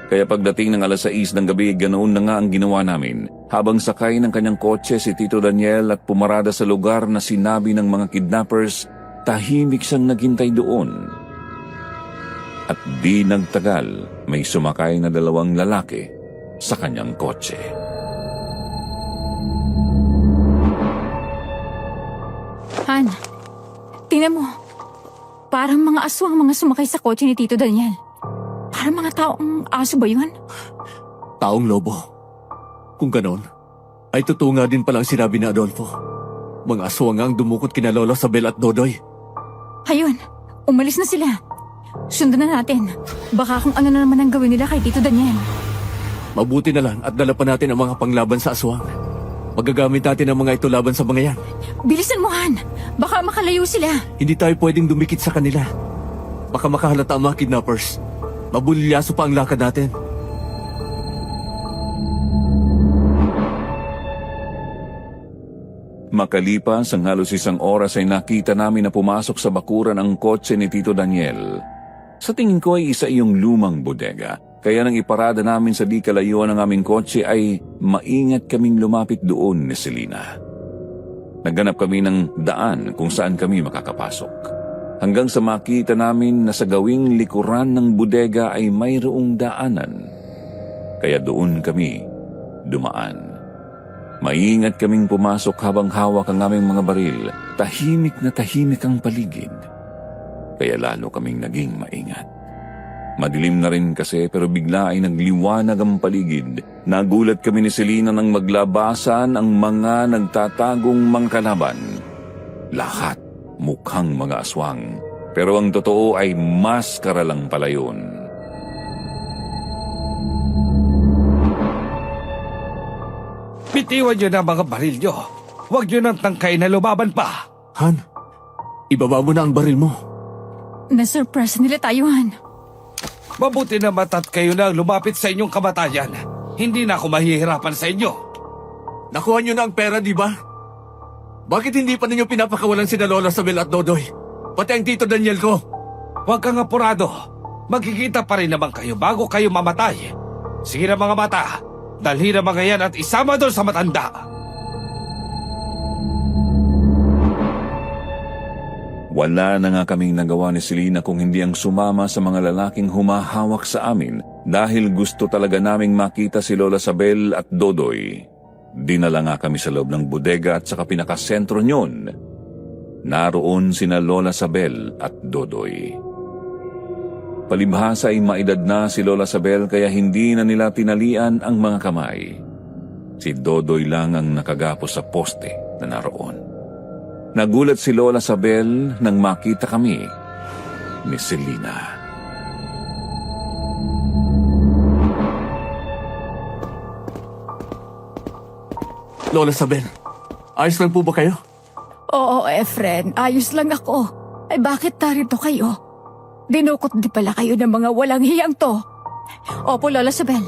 Kaya pagdating ng 6:00 ng gabi, ganoon na nga ang ginawa namin. Habang sakay ng kanyang kotse si Tito Daniel at pumarada sa lugar na sinabi ng mga kidnappers, tahimik siyang naghintay doon. At di nagtagal, may sumakay na 2 lalaki sa kanyang kotse. Han, tingnan mo. Parang mga aswang mga sumakay sa kotse ni Tito Daniel. Parang mga taong aso ba yun? Taong lobo. Kung ganon, ay totoo nga din palang sinabi ni Adolfo. Mga aswang ang dumukot kina Lola Sabel at Dodoy. Ayun, umalis na sila. Sundan na natin. Baka kung ano na naman ang gawin nila kay Tito Daniel. Mabuti na lang at dala pa natin ang mga panglaban sa aswang. Magagamit natin ang mga ito laban sa mga yan. Bilisan mo, Han. Baka makalayo sila. Hindi tayo pwedeng dumikit sa kanila. Baka makahalata ang mga kidnappers. Mabulilyaso pa ang lakad natin. Makalipas ang halos isang oras ay nakita namin na pumasok sa bakuran ang kotse ni Tito Daniel. Sa tingin ko ay isa iyong lumang bodega. Kaya nang iparada namin sa di kalayuan ng aming kotse ay maingat kaming lumapit doon ni Selena. Naghanap kami ng daan kung saan kami makakapasok. Hanggang sa makita namin na sa gawing likuran ng bodega ay mayroong daanan. Kaya doon kami dumaan. Maingat kaming pumasok habang hawak ang aming mga baril. Tahimik na tahimik ang paligid. Kaya lalo kaming naging maingat. Madilim na rin kasi pero bigla ay nagliwanag ang paligid. Nagulat kami ni Selena nang maglabasan ang mga nagtatagong mga kalaban. Lahat mukhang mga aswang. Pero ang totoo ay maskara lang pala yun. Bitiwan nyo na mga baril nyo. Huwag nyo nang tangkay na lumaban pa. Han, ibaba mo na ang baril mo. Na-surprise nila tayo, Han. Mabuti na matat kayo na lumapit sa inyong kamatayan. Hindi na ako mahihirapan sa inyo. Nakuha nyo na ang pera, di ba? Bakit hindi pa ninyo pinapakawalan sina Lola Sabel at Dodoy? Pati ang Tito Daniel ko. Huwag kang apurado. Magkikita pa rin naman kayo bago kayo mamatay. Sige na mga mata. Dalhin na mga yan at isama doon sa matanda. Wala na nga kaming nagawa ni Selena kung hindi ang sumama sa mga lalaking humahawak sa amin dahil gusto talaga naming makita si Lola Sabel at Dodoy. Dinala nga kami sa loob ng bodega at saka pinakasentro nyon. Naroon sina Lola Sabel at Dodoy. Palibhasa ay maedad na si Lola Sabel kaya hindi na nila tinalian ang mga kamay. Si Dodoy lang ang nakagapos sa poste na naroon. Nagulat si Lola Sabel nang makita kami ni Selena. Lola Sabel, ayos lang po ba kayo? Oo, Efren. Ayos lang ako. Ay bakit narito kayo? Dinukot di pala kayo ng mga walang hiyang to. Opo, Lola Sabel.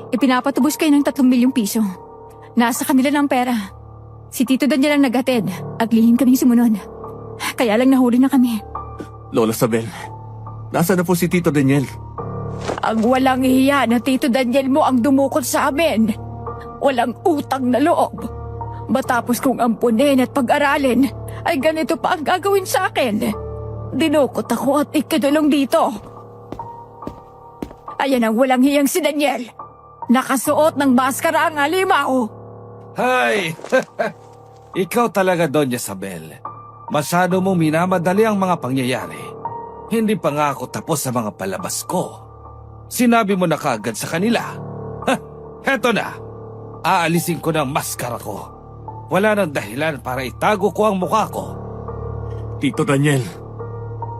Ipinapatubos kayo ng 3 milyong piso. Nasa kanila ng pera. Si Tito Daniel ang naghatid at lihim kaming sumunod. Kaya lang nahuli na kami. Lola Sabel, nasa na po si Tito Daniel? Ang walang hiya na Tito Daniel mo ang dumukot sa amin. Walang utang na loob. Matapos kong ampunin at pag-aralin, ay ganito pa ang gagawin sa akin. Dinukot ako at ikadulong dito. Ayan ang walang hiyang si Daniel. Nakasuot ng maskara ang halimaw. Hay! Ikaw talaga, Doña Sabel. Masyado mong minamadali ang mga pangyayari. Hindi pa nga ako tapos sa mga palabas ko. Sinabi mo na kaagad sa kanila. Heto na. Aalisin ko ng maskara ko. Wala nang dahilan para itago ko ang mukha ko. Tito Daniel,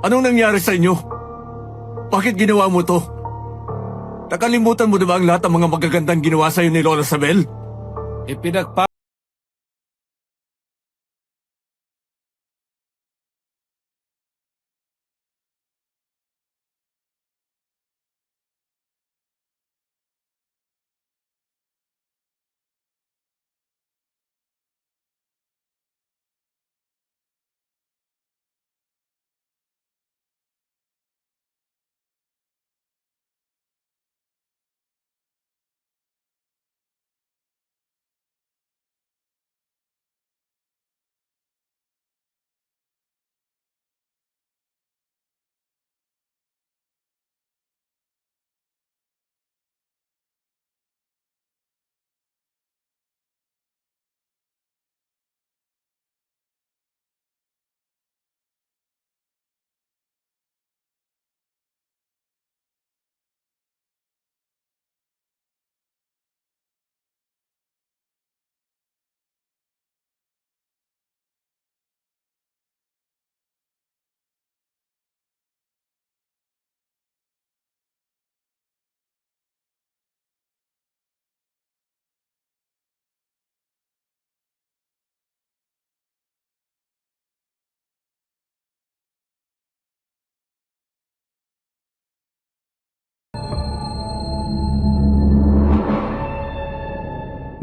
anong nangyari sa inyo? Bakit ginawa mo to? Nakalimutan mo na ba ang lahat ng mga magagandang ginawa sa'yo ni Lola Sabel? Ipinagpa...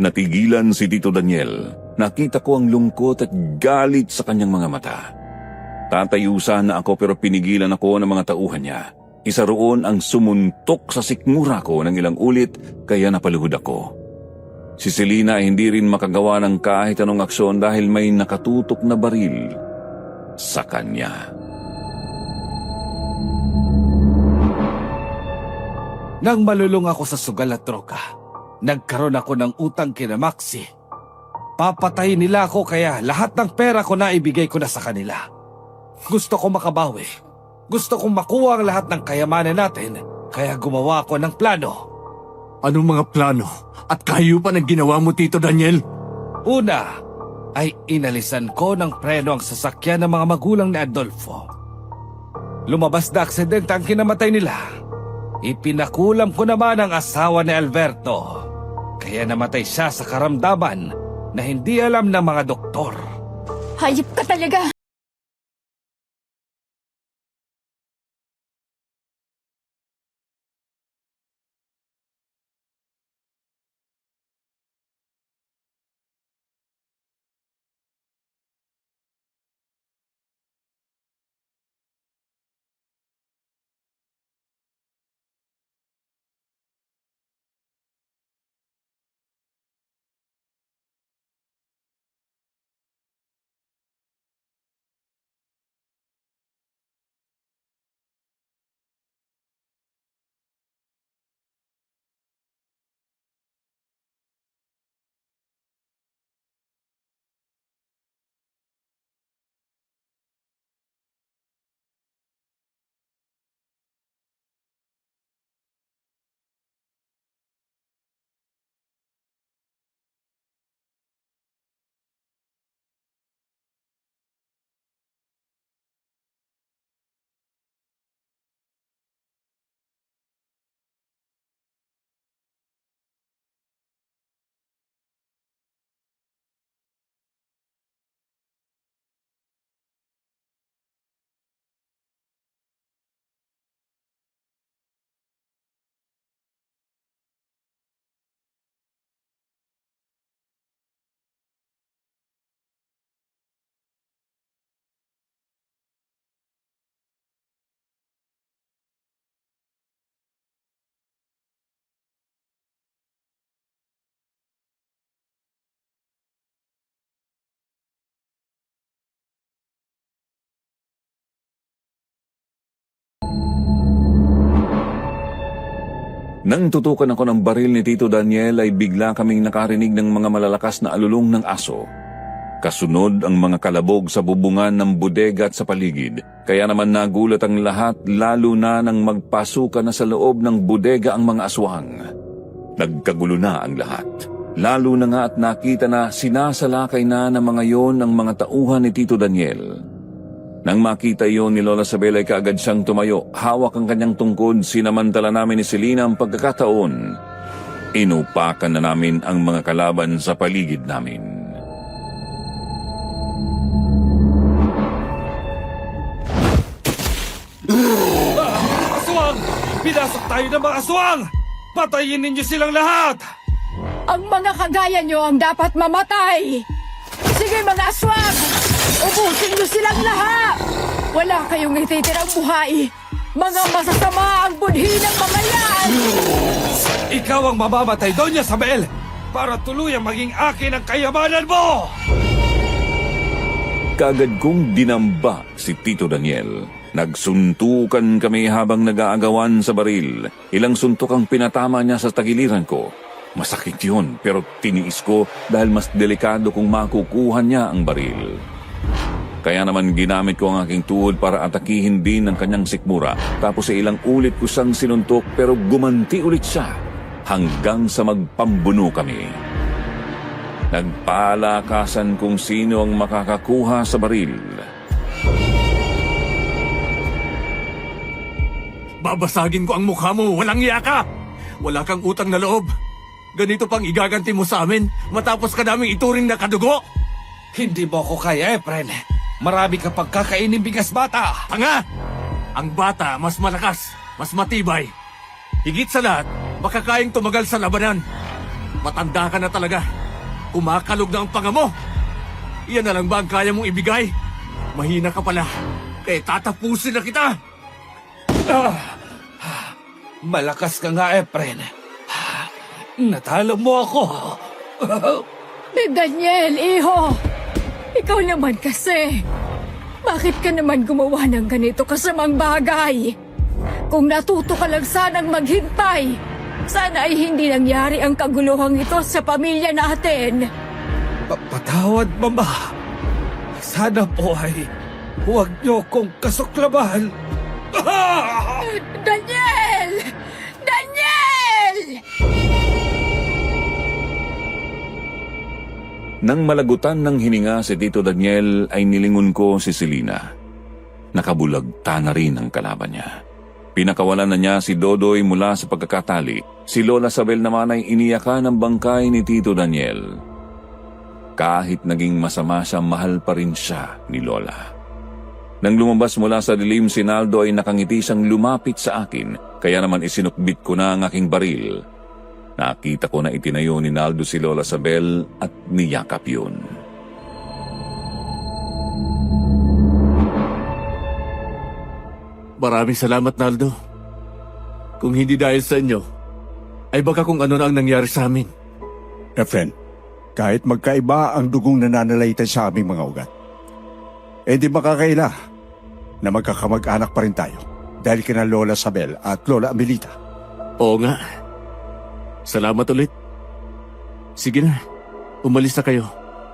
Natigilan si Tito Daniel Nakita ko ang lungkot at galit sa kanyang mga mata. Tatayo sana ako pero pinigilan ako ng mga tauhan niya. Isa roon ang sumuntok sa sikmura ko ng ilang ulit kaya napaluhod ako. Si Selena ay hindi rin makagawa ng kahit anong aksyon dahil may nakatutok na baril sa kanya. Nang malulung ako sa sugal at droga, nagkaroon ako ng utang kina Maxi. Papatayin nila ako kaya lahat ng pera ko na ibigay ko na sa kanila. Gusto ko makabawi. Gusto kong makuha ang lahat ng kayamanan natin kaya gumawa ako ng plano. Anong mga plano? At kayo pa ng ginawa mo, Tito Daniel? Una, ay inalisan ko ng preno ang sasakyan ng mga magulang ni Adolfo. Lumabas na aksidente ang kinamatay nila. Ipinakulam ko naman ang asawa ni Alberto. Kaya namatay siya sa karamdaman na hindi alam ng mga doktor. Hayop ka talaga! Nang tutukan ako ng baril ni Tito Daniel ay bigla kaming nakarinig ng mga malalakas na alulong ng aso. Kasunod ang mga kalabog sa bubungan ng bodega at sa paligid. Kaya naman nagulat ang lahat lalo na nang magpasukan na sa loob ng bodega ang mga aswang. Nagkagulo na ang lahat. Lalo na nga at nakita na sinasalakay na ng mga yon ang mga tauhan ni Tito Daniel. Nang makita iyon ni Lola Sabel ay kaagad siyang tumayo. Hawak ang kanyang tungkod, sinamantala namin ni Selena ang pagkakataon. Inupakan na namin ang mga kalaban sa paligid namin. Aswang! Pinasok tayo ng mga aswang! Patayin ninyo silang lahat! Ang mga kagaya nyo ang dapat mamatay! Sige mga aswang! Ubusin nyo silang lahat! Wala kayong ititirang buhay! Mga masasama ang budhi ng mga yan! Ikaw ang mamamatay, Doña Sabel! Para tuluyang maging akin ang kayamanan mo! Kaagad kong dinamba si Tito Daniel. Nagsuntukan kami habang nag-aagawan sa baril. Ilang suntok ang pinatama niya sa tagiliran ko. Masakit yun, pero tiniis ko dahil mas delikado kung makukuha niya ang baril. Kaya naman ginamit ko ang aking tuhod para atakihin din ang kanyang sikmura. Tapos sa ilang ulit ko siyang sinuntok pero gumanti ulit siya hanggang sa magpambuno kami. Nagpalakasan kung sino ang makakakuha sa baril. Babasagin ko ang mukha mo, walang iya ka! Wala kang utang na loob. Ganito pang igaganti mo sa amin matapos ka naming ituring na kadugo. Hindi mo ako kaya, Efren. Marami ka pang kakainin bigas bata. Tanga! Ang bata mas malakas, mas matibay. Higit sa lahat, makakayang tumagal sa labanan. Matanda ka na talaga. Kumakalog na ang panga mo! Iyan na lang ba ang kaya mong ibigay? Mahina ka pala, kaya tatapusin na kita! Malakas ka nga, Efren. Natalo mo ako. Daniel, iho! Ikaw naman kasi. Bakit ka naman gumawa ng ganito kasamang bagay? Kung natuto ka lang sanang maghintay, sana ay hindi nangyari ang kaguluhang ito sa pamilya natin. Patawad, Mama. Sana po ay huwag niyo kong kasuklaman. Daniel! Daniel! Nang malagutan ng hininga si Tito Daniel ay nilingon ko si Selena. Nakabulagta na rin ang kalaban niya. Pinakawalan na niya si Dodoy mula sa pagkakatali. Si Lola Sabel naman ay iniyakan ng bangkay ni Tito Daniel. Kahit naging masama siya, mahal pa rin siya ni Lola. Nang lumabas mula sa dilim, si Naldo ay nakangiti siyang lumapit sa akin, kaya naman isinukbit ko na ang aking baril. Nakita ko na itinayo ni Naldo si Lola Sabel at niyakap yun. Maraming salamat, Naldo. Kung hindi dahil sa inyo, ay baka kung ano na ang nangyari sa amin. Efren, kahit magkaiba ang dugong nananalaitan sa aming mga ugat, di makakaila na magkakamag-anak pa rin tayo dahil kina Lola Sabel at Lola Amelita. Oo nga. Salamat ulit. Sige na, umalis na kayo.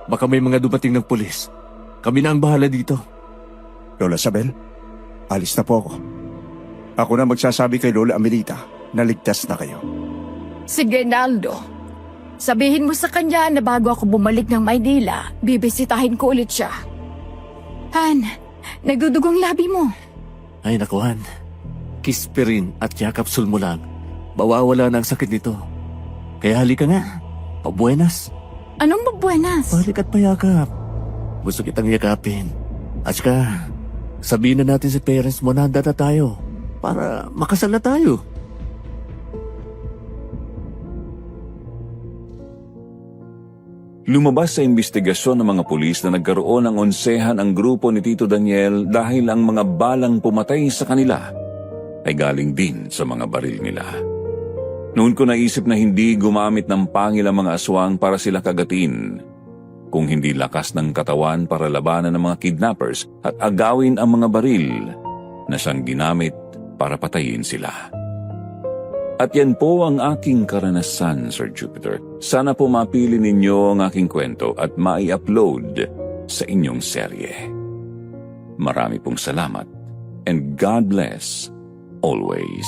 Baka may mga dumating ng pulis. Kami na ang bahala dito. Lola Sabel, alis na po ako. Ako na magsasabi kay Lola Amelita na ligtas na kayo. Sige, Naldo. Sabihin mo sa kanya na bago ako bumalik ng Maynila, bibisitahin ko ulit siya. Han, nagdudugong labi mo. Ay nakuhan. Kispirin at yakapsul mo lang. Mawawala na ang sakit nito. Kaya halika nga. Pabuenas. Anong mabuenas? Balik at payakap. Gusto kitang yakapin. At saka, sabihin na natin sa parents mo na handa na tayo. Para makasal na tayo. Lumabas sa investigasyon ng mga pulis na nagkaroon ng onsehan ang grupo ni Tito Daniel dahil ang mga balang pumatay sa kanila ay galing din sa mga baril nila. Noon ko naisip na hindi gumamit ng pangil ang mga aswang para sila kagatin, kung hindi lakas ng katawan para labanan ng mga kidnappers at agawin ang mga baril na siyang ginamit para patayin sila. At yan po ang aking karanasan, Sir Jupiter. Sana po mapili ninyo ang aking kwento at mai-upload sa inyong serye. Marami pong salamat and God bless always.